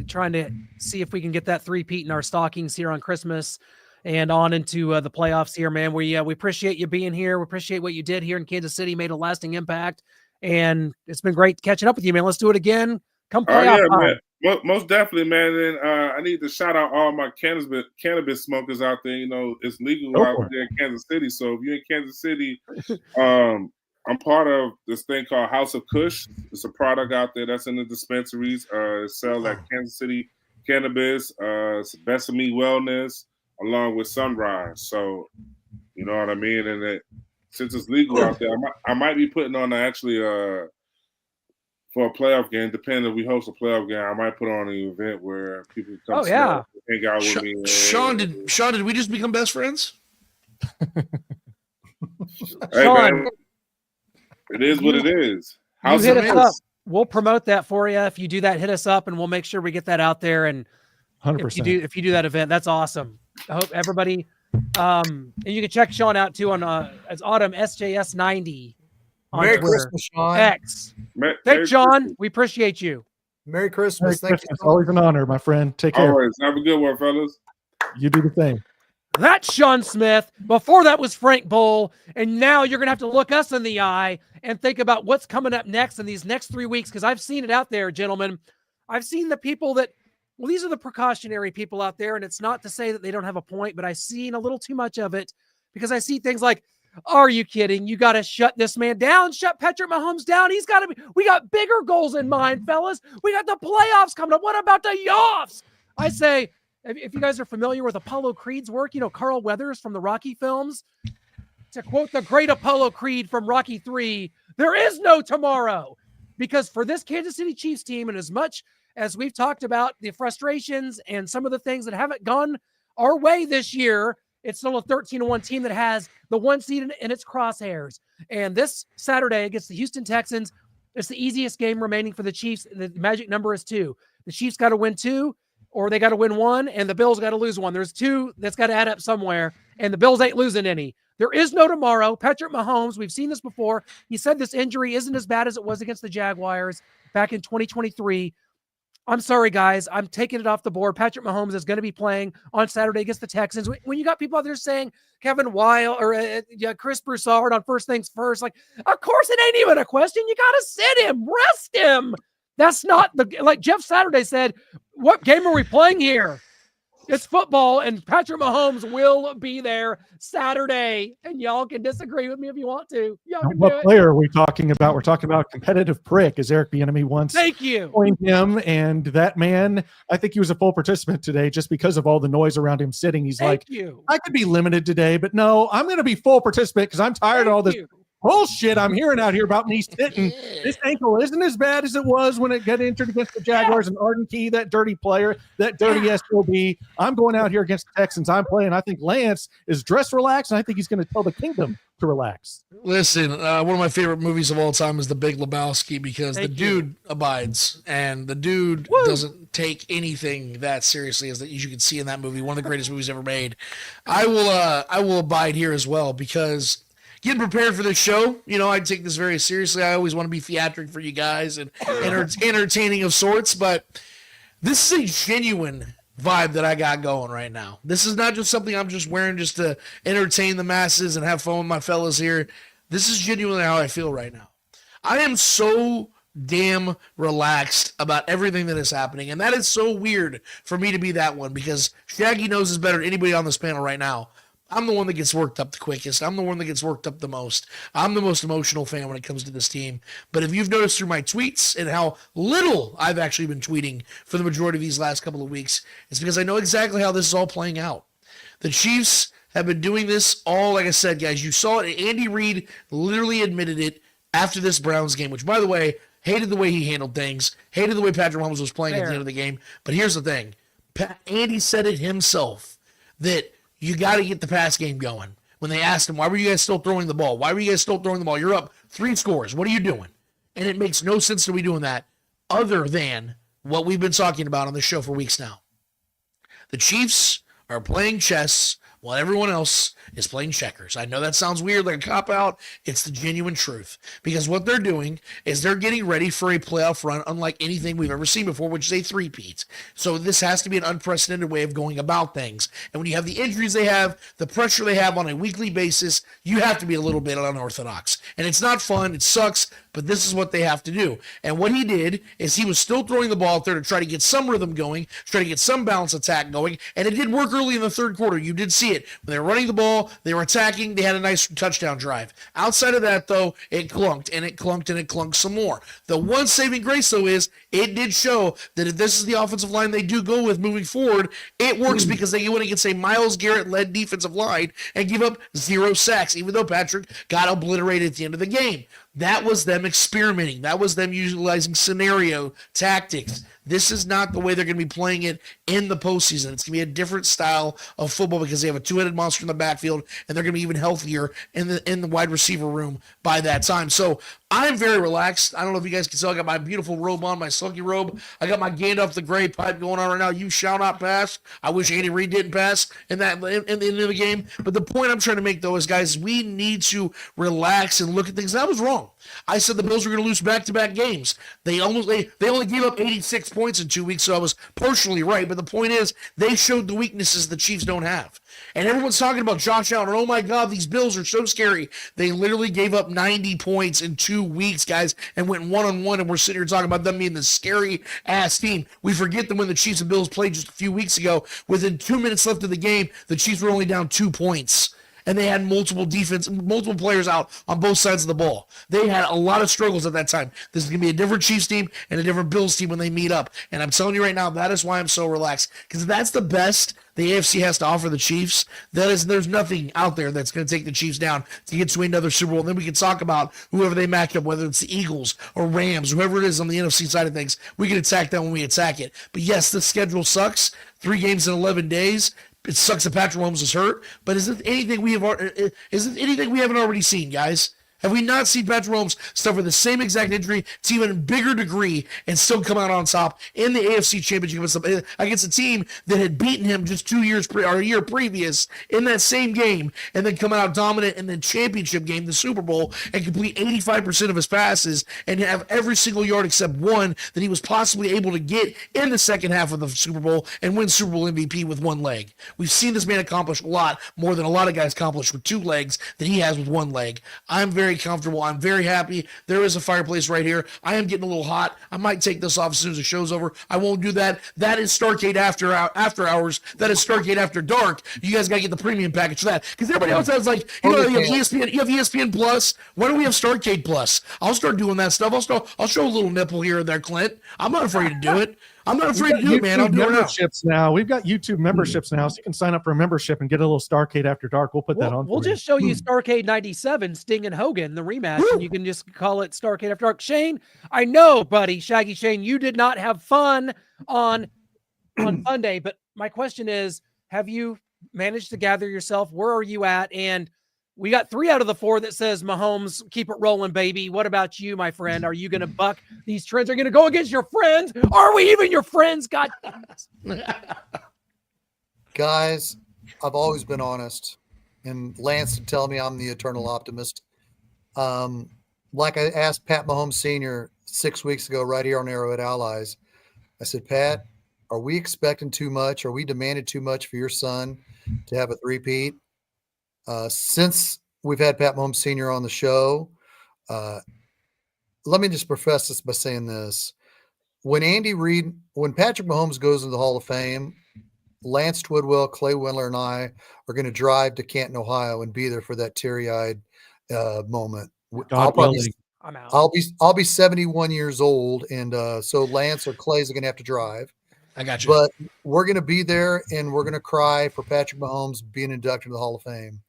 trying to see if we can get that three-peat in our stockings here on Christmas and on into the playoffs here, man. We appreciate you being here. We appreciate what you did here in Kansas City, made a lasting impact, and it's been great catching up with you, man. Let's do it again. Come playoff time. Man. Most definitely, man. And I need to shout out all my cannabis smokers out there. It's legal out there in Kansas City. So if you're in Kansas City, I'm part of this thing called House of Kush. It's a product out there that's in the dispensaries. Sell at Kansas City Cannabis, it's Besame Wellness, along with Sunrise. So, you know what I mean? And since it's legal out there, I might be putting on for a playoff game, depending if we host a playoff game, I might put on an event where people come hang out with me. Sean, did we just become best friends? Hey, man, it is what it is. You hit us up. We'll promote that for you. If you do that, hit us up, and we'll make sure we get that out there. And 100%. If you do that event, that's awesome. I hope everybody. And you can check Sean out too on as Autumn SJS90 on Merry Twitter. Christmas, Sean. X. Thanks, Sean. We appreciate you. Merry Christmas. Thank you. It's always an honor, my friend. Take care. Always. Have a good one, fellas. You do the same. That's Shaun Smith. Before that was Frank Boal. And now you're going to have to look us in the eye and think about what's coming up next in these next 3 weeks, because I've seen it out there, gentlemen. I've seen the people that, well, these are the precautionary people out there, and it's not to say that they don't have a point, but I've seen a little too much of it, because I see things like, are you kidding? You got to shut this man down. Shut Patrick Mahomes down. He's got to be. We got bigger goals in mind, fellas. We got the playoffs coming up. What about the Yoffs? I say, if you guys are familiar with Apollo Creed's work, Carl Weathers from the Rocky films, to quote the great Apollo Creed from Rocky 3, there is no tomorrow. Because for this Kansas City Chiefs team, and as much as we've talked about the frustrations and some of the things that haven't gone our way this year, it's still a 13-1 team that has the 1 seed in its crosshairs. And this Saturday against the Houston Texans, it's the easiest game remaining for the Chiefs. The magic number is 2. The Chiefs got to win 2, or they got to win 1, and the Bills got to lose 1. There's 2 that's got to add up somewhere, and the Bills ain't losing any. There is no tomorrow. Patrick Mahomes, we've seen this before. He said this injury isn't as bad as it was against the Jaguars back in 2023. I'm sorry, guys. I'm taking it off the board. Patrick Mahomes is going to be playing on Saturday against the Texans. When you got people out there saying Kevin Weil or Chris Broussard on First Things First, like, of course it ain't even a question. You got to sit him, rest him. That's not like Jeff Saturday said, what game are we playing here? It's football, and Patrick Mahomes will be there Saturday. And y'all can disagree with me if you want to. Y'all can What player are we talking about? We're talking about competitive prick, as Eric Bieniemy once coined him. And that man, I think he was a full participant today just because of all the noise around him sitting. He's I could be limited today, but no, I'm going to be full participant because I'm tired of all this bullshit I'm hearing out here about me sitting. This ankle isn't as bad as it was when it got injured against the Jaguars and Arden Key, that dirty player, that dirty SOB. I'm going out here against the Texans. I'm playing. I think Lance is dressed relaxed, and I think he's going to tell the kingdom to relax. Listen, one of my favorite movies of all time is The Big Lebowski, because the dude abides, and the dude doesn't take anything that seriously, as you can see in that movie, one of the greatest movies ever made. I will abide here as well, because getting prepared for this show, I take this very seriously. I always want to be theatric for you guys and entertaining of sorts, but this is a genuine vibe that I got going right now. This is not just something I'm just wearing just to entertain the masses and have fun with my fellas here. This is genuinely how I feel right now. I am so damn relaxed about everything that is happening, and that is so weird for me to be that one, because Shaggy knows this better than anybody on this panel right now. I'm the one that gets worked up the quickest. I'm the one that gets worked up the most. I'm the most emotional fan when it comes to this team. But if you've noticed through my tweets and how little I've actually been tweeting for the majority of these last couple of weeks, it's because I know exactly how this is all playing out. The Chiefs have been doing this all, like I said, guys. You saw it. Andy Reid literally admitted it after this Browns game, which, by the way, hated the way he handled things, hated the way Patrick Mahomes was playing at the end of the game. But here's the thing. Andy said it himself, that you got to get the pass game going. When they asked him, why were you guys still throwing the ball? Why were you guys still throwing the ball? You're up 3 scores. What are you doing? And it makes no sense to be doing that other than what we've been talking about on the show for weeks now. The Chiefs are playing chess while everyone else is playing checkers. I know that sounds weird, like a cop-out. It's the genuine truth. Because what they're doing is they're getting ready for a playoff run unlike anything we've ever seen before, which is a three-peat. So this has to be an unprecedented way of going about things. And when you have the injuries they have, the pressure they have on a weekly basis, you have to be a little bit unorthodox. And it's not fun. It sucks. But this is what they have to do. And what he did is he was still throwing the ball out there to try to get some rhythm going, try to get some balanced attack going. And it did work early in the third quarter. You did see it. When they were running the ball, they were attacking, they had a nice touchdown drive. Outside of that, though, it clunked, and it clunked, and it clunked some more. The one saving grace, though, is it did show that if this is the offensive line they do go with moving forward, it works because they went against a Myles Garrett-led defensive line and give up 0 sacks, even though Patrick got obliterated at the end of the game. That was them experimenting. That was them utilizing scenario tactics. This is not the way they're going to be playing it in the postseason. It's going to be a different style of football because they have a two-headed monster in the backfield, and they're going to be even healthier in the wide receiver room by that time. So I'm very relaxed. I don't know if you guys can tell. I got my beautiful robe on, my silky robe. I got my Gandalf the Grey pipe going on right now. You shall not pass. I wish Andy Reid didn't pass in the end of the game. But the point I'm trying to make, though, is, guys, we need to relax and look at things. That was wrong. I said the Bills were going to lose back-to-back games. They only gave up 86 points in 2 weeks, so I was partially right. But the point is, they showed the weaknesses the Chiefs don't have. And everyone's talking about Josh Allen. Oh, my God, these Bills are so scary. They literally gave up 90 points in 2 weeks, guys, and went one-on-one, and we're sitting here talking about them being the scary-ass team. We forget that when the Chiefs and Bills played just a few weeks ago, within 2 minutes left of the game, the Chiefs were only down 2 points. And they had multiple players out on both sides of the ball. They had a lot of struggles at that time. This is going to be a different Chiefs team and a different Bills team when they meet up. And I'm telling you right now, that is why I'm so relaxed. Because that's the best the AFC has to offer the Chiefs. There's nothing out there that's going to take the Chiefs down to get to another Super Bowl. And then we can talk about whoever they match up, whether it's the Eagles or Rams, whoever it is on the NFC side of things. We can attack that when we attack it. But yes, the schedule sucks. 3 games in 11 days. It sucks that Patrick Mahomes is hurt, but is it anything we haven't already seen, guys? Have we not seen Patrick Mahomes suffer the same exact injury to even a bigger degree and still come out on top in the AFC Championship against a team that had beaten him just 2 years or a year previous in that same game, and then come out dominant in the championship game, the Super Bowl, and complete 85% of his passes and have every single yard except one that he was possibly able to get in the second half of the Super Bowl and win Super Bowl MVP with one leg? We've seen this man accomplish a lot more than a lot of guys accomplish with 2 legs than he has with 1 leg. I'm very comfortable. I'm very happy. There is a fireplace right here. I am getting a little hot. I might take this off as soon as the show's over. I won't do that. That is Starcade after hours. That is Starcade after dark. You guys got to get the premium package for that. Because everybody else has you have ESPN Plus. Why don't we have Starcade Plus? I'll start doing that stuff. I'll show a little nipple here and there, Clint. I'm not afraid to do it. I'm not afraid to do it, man. I'll do it now. We've got YouTube memberships now, so you can sign up for a membership and get a little Starcade After Dark. We'll put that on. We'll just show you Starcade 97, Sting and Hogan, the rematch, and you can just call it Starcade After Dark. Shane, I know, buddy, Shaggy Shane, you did not have fun on Monday, but my question is, have you managed to gather yourself? Where are you at? And we got 3 out of the 4 that says Mahomes, keep it rolling, baby. What about you, my friend? Are you going to buck these trends? Are you going to go against your friends? Are we even your friends? God damn it. Guys, I've always been honest, and Lance would tell me I'm the eternal optimist. Like I asked Pat Mahomes Sr. 6 weeks ago right here on Arrowhead Allies, I said, Pat, are we expecting too much? Are we demanding too much for your son to have a three-peat? Since we've had Pat Mahomes Sr. on the show, let me just preface this by saying this. When Patrick Mahomes goes into the Hall of Fame, Lance Twidwell, Clay Windler, and I are going to drive to Canton, Ohio, and be there for that teary-eyed moment. I'm out. I'll be 71 years old, and so Lance or Clay's are going to have to drive. I got you. But we're going to be there, and we're going to cry for Patrick Mahomes being inducted into the Hall of Fame.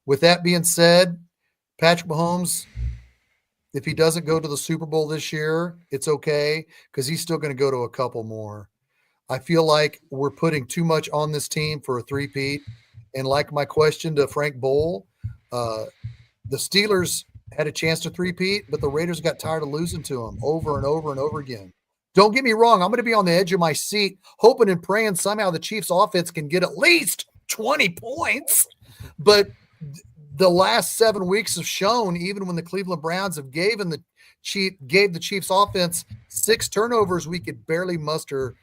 With that being said, Patrick Mahomes, if he doesn't go to the Super Bowl this year, it's okay because he's still going to go to a couple more. I feel like we're putting too much on this team for a three-peat. And like my question to Frank Boal, the Steelers had a chance to three-peat, but the Raiders got tired of losing to them over and over and over again. Don't get me wrong. I'm going to be on the edge of my seat, hoping and praying somehow the Chiefs offense can get at least 20 points. But the last 7 weeks have shown, even when the Cleveland Browns have gave the Chiefs offense 6 turnovers, we could barely muster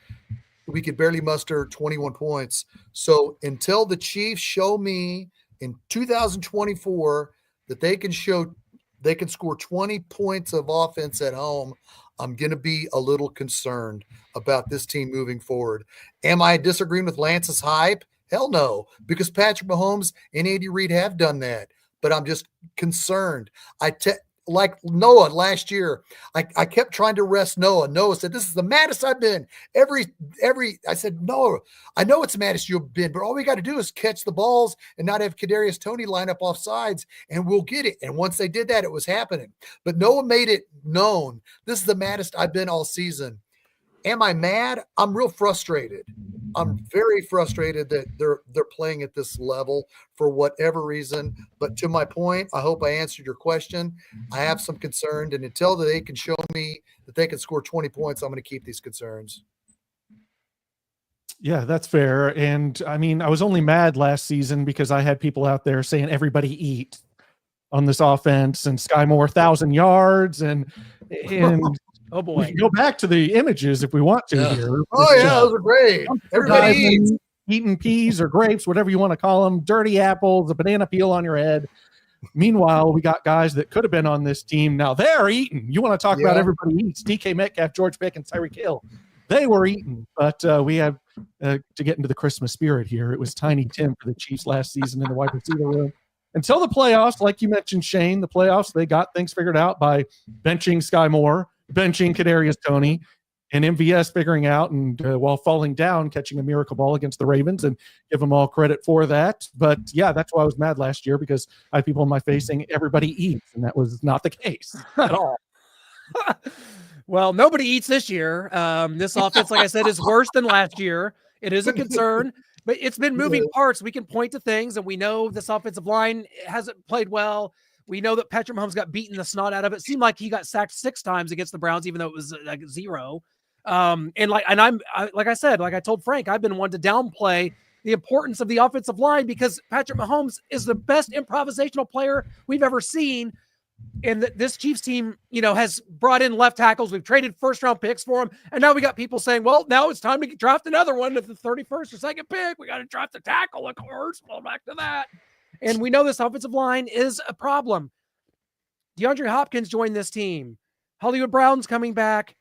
21 points. So until the Chiefs show me in 2024 that they can score 20 points of offense at home, I'm going to be a little concerned about this team moving forward. Am I disagreeing with Lance's hype? Hell no, because Patrick Mahomes and Andy Reid have done that. But I'm just concerned. Like Noah last year, I kept trying to rest Noah. Noah said, "This is the maddest I've been." I said, "No, I know it's the maddest you've been, but all we got to do is catch the balls and not have Kadarius Toney line up off sides, and we'll get it." And once they did that, it was happening. But Noah made it known. This is the maddest I've been all season. Am I mad? I'm real frustrated. I'm very frustrated that they're playing at this level for whatever reason. But to my point, I hope I answered your question. I have some concern, and until they can show me that they can score 20 points, I'm going to keep these concerns. Yeah, that's fair. And I mean, I was only mad last season because I had people out there saying everybody eat on this offense and Sky Moore 1,000 yards and Oh boy. we can go back to the images if we want to here. Oh yeah, those are great. Everybody eats. Eating peas or grapes, whatever you want to call them, dirty apples, a banana peel on your head. Meanwhile, we got guys that could have been on this team. Now they're eating. You want to talk about everybody eats. DK Metcalf, George Pickens, Tyreek Hill. They were eating, but we have to get into the Christmas spirit here. It was Tiny Tim for the Chiefs last season in the wide receiver room. Until the playoffs, like you mentioned, Shane, the playoffs, they got things figured out by benching Sky Moore, benching Kadarius Toney, and MVS figuring out and while falling down, catching a miracle ball against the Ravens, and give them all credit for that. But yeah, that's why I was mad last year, because I had people in my face saying everybody eats, and that was not the case at all. Well, nobody eats this year. This offense, like I said, is worse than last year. It is a concern, but it's been moving parts. We can point to things, and we know this offensive line hasn't played well. We know that Patrick Mahomes got beaten the snot out of it. It seemed like he got sacked 6 times against the Browns, even though it was like 0. Like I said, like I told Frank, I've been one to downplay the importance of the offensive line because Patrick Mahomes is the best improvisational player we've ever seen. And this Chiefs team, has brought in left tackles. We've traded first-round picks for them. And now we got people saying, well, now it's time to draft another one at the 31st or second pick. We got to draft a tackle, of course. Well, back to that. And we know this offensive line is a problem. DeAndre Hopkins joined this team. Hollywood Brown's coming back.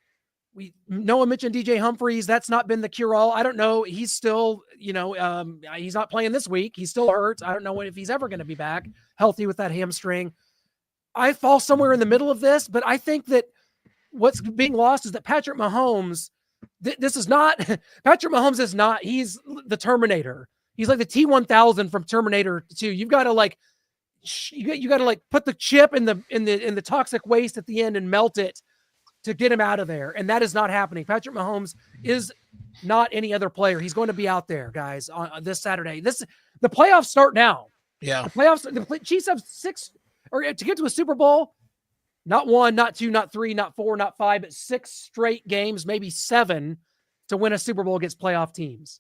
Noah mentioned DJ Humphries. That's not been the cure-all. I don't know. He's still, he's not playing this week. He's still hurt. I don't know if he's ever going to be back healthy with that hamstring. I fall somewhere in the middle of this, but I think that what's being lost is that Patrick Mahomes, Patrick Mahomes is not, he's the Terminator. He's like the T-1000 from Terminator 2. You've got to you got to put the chip in the toxic waste at the end and melt it to get him out of there. And that is not happening. Patrick Mahomes is not any other player. He's going to be out there, guys, on this Saturday. The playoffs start now. Yeah. The Chiefs have 6, or to get to a Super Bowl, not 1, not 2, not 3, not 4, not 5, but 6 straight games, maybe 7 to win a Super Bowl against playoff teams.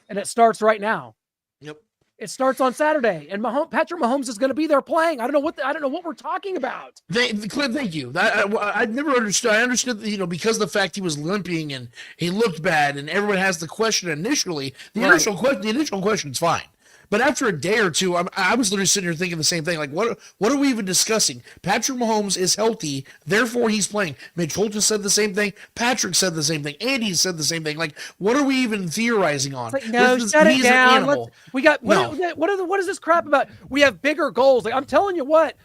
And it starts right now. Yep. It starts on Saturday, and Patrick Mahomes is going to be there playing. I don't know what we're talking about. Clint, thank you. I never understood. I understood that, because of the fact he was limping and he looked bad, and everyone has the question initially. The initial question is fine. But after a day or two, I was literally sitting here thinking the same thing. Like, what are we even discussing? Patrick Mahomes is healthy, therefore he's playing. Mitch Holtz said the same thing. Patrick said the same thing. Andy said the same thing. Like, what are we even theorizing on? Like, no, shut it down. What is this crap about? We have bigger goals. Like, I'm telling you what,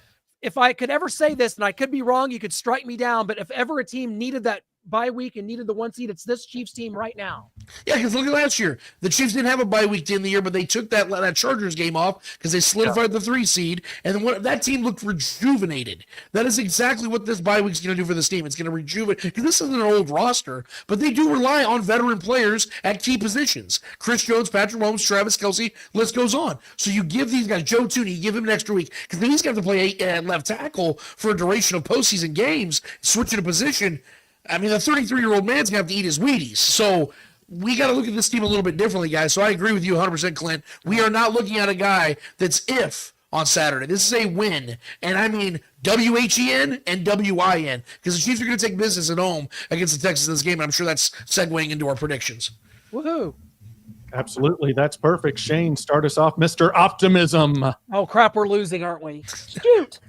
if I could ever say this, and I could be wrong, you could strike me down. But if ever a team needed that bye week and needed the 1 seed, it's this Chiefs team right now. Yeah, because look at last year. The Chiefs didn't have a bye week to end the year, but they took that Chargers game off because they solidified the 3 seed, and that team looked rejuvenated. That is exactly what this bye week's going to do for this team. It's going to rejuvenate, because this isn't an old roster, but they do rely on veteran players at key positions. Chris Jones, Patrick Mahomes, Travis Kelce, list goes on. So you give these guys, Joe Tooney, you give him an extra week, because then he's going to have to play left tackle for a duration of postseason games, switching a position. I mean, the 33-year-old man's going to have to eat his Wheaties. So we got to look at this team a little bit differently, guys. So I agree with you 100%, Clint. We are not looking at a guy that's if on Saturday. This is a win. And I mean W-H-E-N and W-I-N, because the Chiefs are going to take business at home against the Texans in this game, and I'm sure that's segueing into our predictions. Woohoo. Absolutely. That's perfect. Shane, start us off, Mr. Optimism. Oh, crap. We're losing, aren't we? Shoot.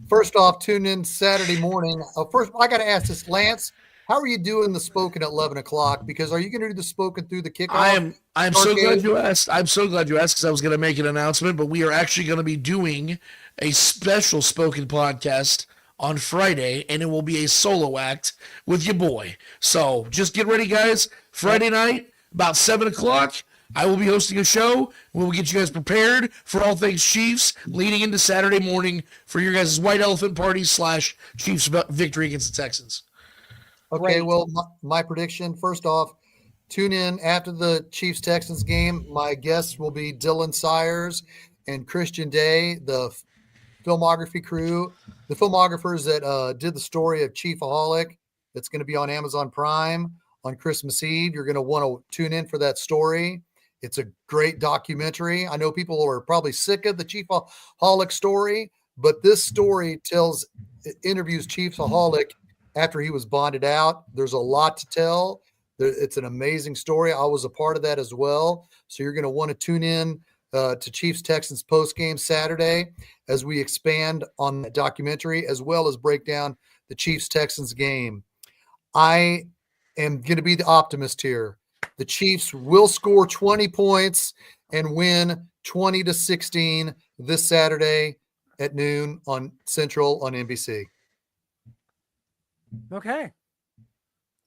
First off, tune in Saturday morning. First, I got to ask this, Lance. How are you doing the spoken at 11 o'clock? Because are you going to do the spoken through the kickoff? I'm so glad you asked. I'm so glad you asked, because I was going to make an announcement, but we are actually going to be doing a special spoken podcast on Friday, and it will be a solo act with your boy. So just get ready, guys. Friday night, about 7 o'clock. I will be hosting a show. We will get you guys prepared for all things Chiefs leading into Saturday morning for your guys' White Elephant Party / Chiefs victory against the Texans. Okay, well, my prediction, first off, tune in after the Chiefs-Texans game. My guests will be Dylan Sires and Christian Day, the filmography crew, the filmographers that did the story of Chiefaholic. That's going to be on Amazon Prime on Christmas Eve. You're going to want to tune in for that story. It's a great documentary. I know people are probably sick of the Chiefaholic story, but this story interviews Chiefaholic after he was bonded out. There's a lot to tell. It's an amazing story. I was a part of that as well. So you're going to want to tune in to Chiefs-Texans postgame Saturday as we expand on the documentary, as well as break down the Chiefs-Texans game. I am going to be the optimist here. The Chiefs will score 20 points and win 20-16 this Saturday at noon on Central on NBC. Okay.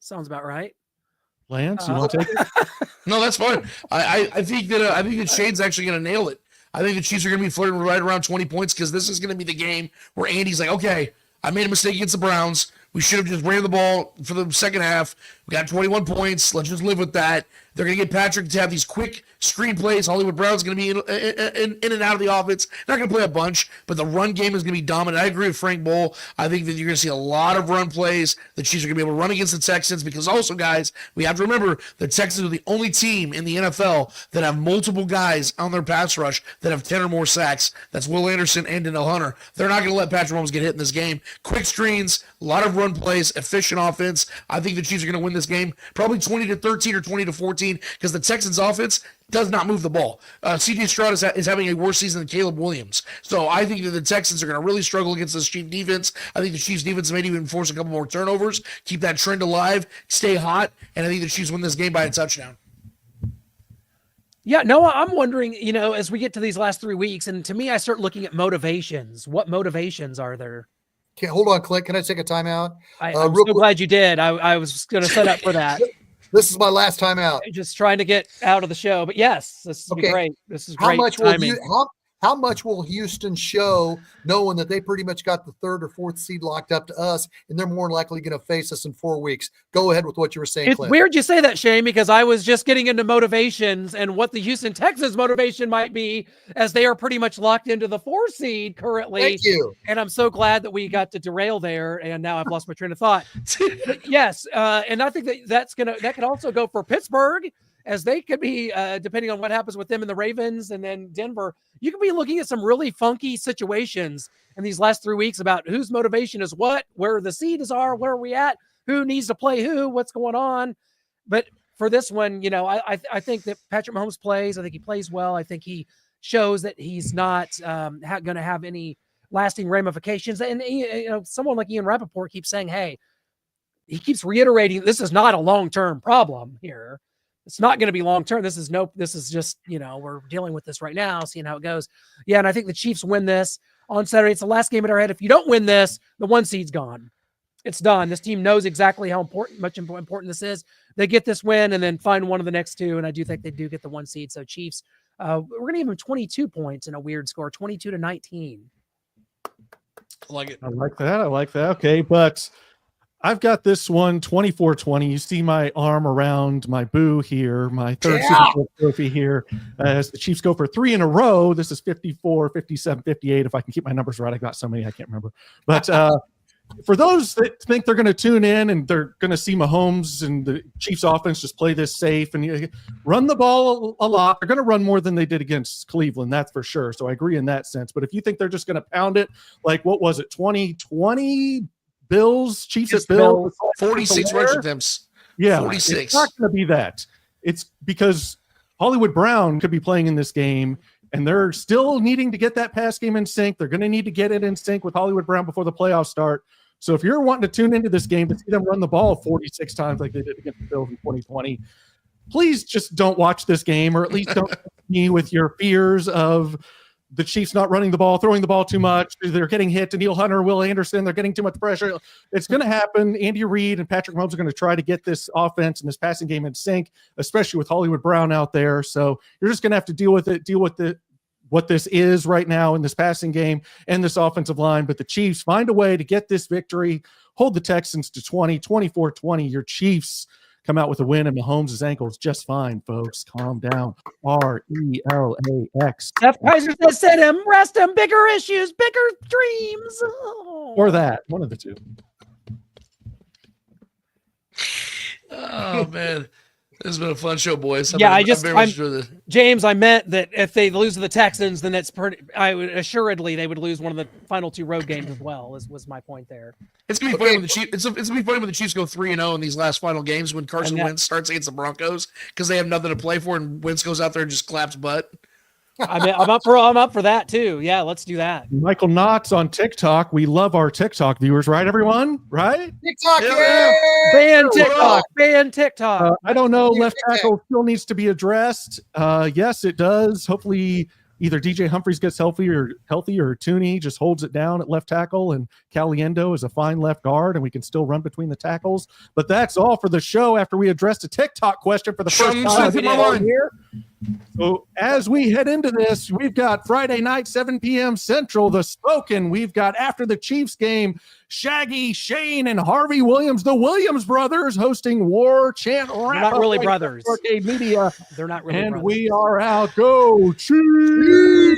Sounds about right. Lance, you want to take it? No, that's fine. I think that Shane's actually going to nail it. I think the Chiefs are going to be flirting right around 20 points, because this is going to be the game where Andy's like, okay, I made a mistake against the Browns. We should have just ran the ball for the second half. We got 21 points. Let's just live with that. They're going to get Patrick to have these quick screenplays. Hollywood Brown's going to be in and out of the offense. Not going to play a bunch, but the run game is going to be dominant. I agree with Frank Boal. I think that you're going to see a lot of run plays. The Chiefs are going to be able to run against the Texans, because also, guys, we have to remember the Texans are the only team in the NFL that have multiple guys on their pass rush that have 10 or more sacks. That's Will Anderson and Danielle Hunter. They're not going to let Patrick Mahomes get hit in this game. Quick screens, a lot of run plays, efficient offense. I think the Chiefs are going to win this game probably 20-13 or 20-14, because the Texans offense does not move the ball. C.J. Stroud is having a worse season than Caleb Williams. So I think that the Texans are going to really struggle against this Chiefs defense. I think the Chiefs defense may even force a couple more turnovers, keep that trend alive, stay hot, and I think the Chiefs win this game by a touchdown. Yeah, Noah, I'm wondering, as we get to these last 3 weeks, and to me, I start looking at motivations. What motivations are there? Okay, hold on, Clint. Can I take a timeout? I'm so glad you did. I was going to set up for that. This is my last time out. Just trying to get out of the show. But yes, this will be great. This is great timing. How much will Houston show, knowing that they pretty much got the 3rd or 4th seed locked up to us, and they're more likely going to face us in 4 weeks? Go ahead with what you were saying, It's Clint. weird you say that, Shane, because I was just getting into motivations and what the Houston Texans motivation might be, as they are pretty much locked into the 4 seed currently. Thank you. And I'm so glad that we got to derail there, and now I've lost my train of thought. But yes, and I think that could also go for Pittsburgh, as they could be, depending on what happens with them and the Ravens and then Denver, you could be looking at some really funky situations in these last 3 weeks about whose motivation is what, where the seeds are, where are we at, who needs to play who, what's going on. But for this one, I think that Patrick Mahomes plays. I think he plays well. I think he shows that he's not going to have any lasting ramifications. And someone like Ian Rappaport keeps saying, hey, he keeps reiterating, this is not a long-term problem here. It's not going to be long-term. This is just, we're dealing with this right now, seeing how it goes. Yeah. And I think the Chiefs win this on Saturday. It's the last game at Arrowhead. If you don't win this, the 1 seed's gone. It's done. This team knows exactly how important this is. They get this win and then find one of the next 2. And I do think they do get the 1 seed. So Chiefs, we're going to give them 22 points in a weird score, 22-19. I like it. I like that. Okay. But I've got this one 24-20. You see my arm around my boo here, my 3rd Super Bowl trophy here, as the Chiefs go for 3 in a row. This is 54, 57, 58. If I can keep my numbers right, I got so many I can't remember. But for those that think they're going to tune in and they're going to see Mahomes and the Chiefs offense just play this safe and run the ball a lot, they're going to run more than they did against Cleveland, that's for sure. So I agree in that sense. But if you think they're just going to pound it, like what was it, 2020 Bills, Chiefs at Bills, 46 rush attempts. Yeah, 46. It's not going to be that. It's because Hollywood Brown could be playing in this game, and they're still needing to get that pass game in sync. They're going to need to get it in sync with Hollywood Brown before the playoffs start. So if you're wanting to tune into this game to see them run the ball 46 times like they did against the Bills in 2020, please just don't watch this game, or at least don't me with your fears of the Chiefs not running the ball, throwing the ball too much. They're getting hit to Neil Hunter, Will Anderson. They're getting too much pressure. It's going to happen. Andy Reid and Patrick Mahomes are going to try to get this offense and this passing game in sync, especially with Hollywood Brown out there. So you're just going to have to deal with it, what this is right now in this passing game and this offensive line. But the Chiefs find a way to get this victory, hold the Texans to 24-20. Your Chiefs come out with a win, and Mahomes' ankle is just fine, folks. Calm down. RELAX. Jeff Kaiser says, "Set him, rest him, bigger issues, bigger dreams." Oh. Or that, one of the two. Oh, man. This has been a fun show, boys. James, I meant that if they lose to the Texans, then it's pretty. I would assuredly they would lose one of the final two road games as well. Was my point there? It's gonna be funny when the Chiefs. It's gonna be funny when the Chiefs go 3-0 in these last final games when Carson Wentz starts against the Broncos because they have nothing to play for, and Wentz goes out there and just claps butt. I'm up for that too. Yeah, let's do that. Michael Knotts on TikTok. We love our TikTok viewers, right, everyone? Right? TikTok, Ban TikTok. Ban TikTok. I don't know. Left tackle still needs to be addressed. Yes, it does. Hopefully, either DJ Humphries gets healthy or Tooney just holds it down at left tackle, and Caliendo is a fine left guard, and we can still run between the tackles. But that's all for the show after we addressed a TikTok question for the first time here. So as we head into this, we've got Friday night, 7 p.m. Central, The Spoken. We've got after the Chiefs game, Shaggy, Shane, and Harvey Williams, the Williams brothers, hosting War Chant. They're not really brothers. Arcade Media. They're not really and brothers. We are out. Go Chiefs!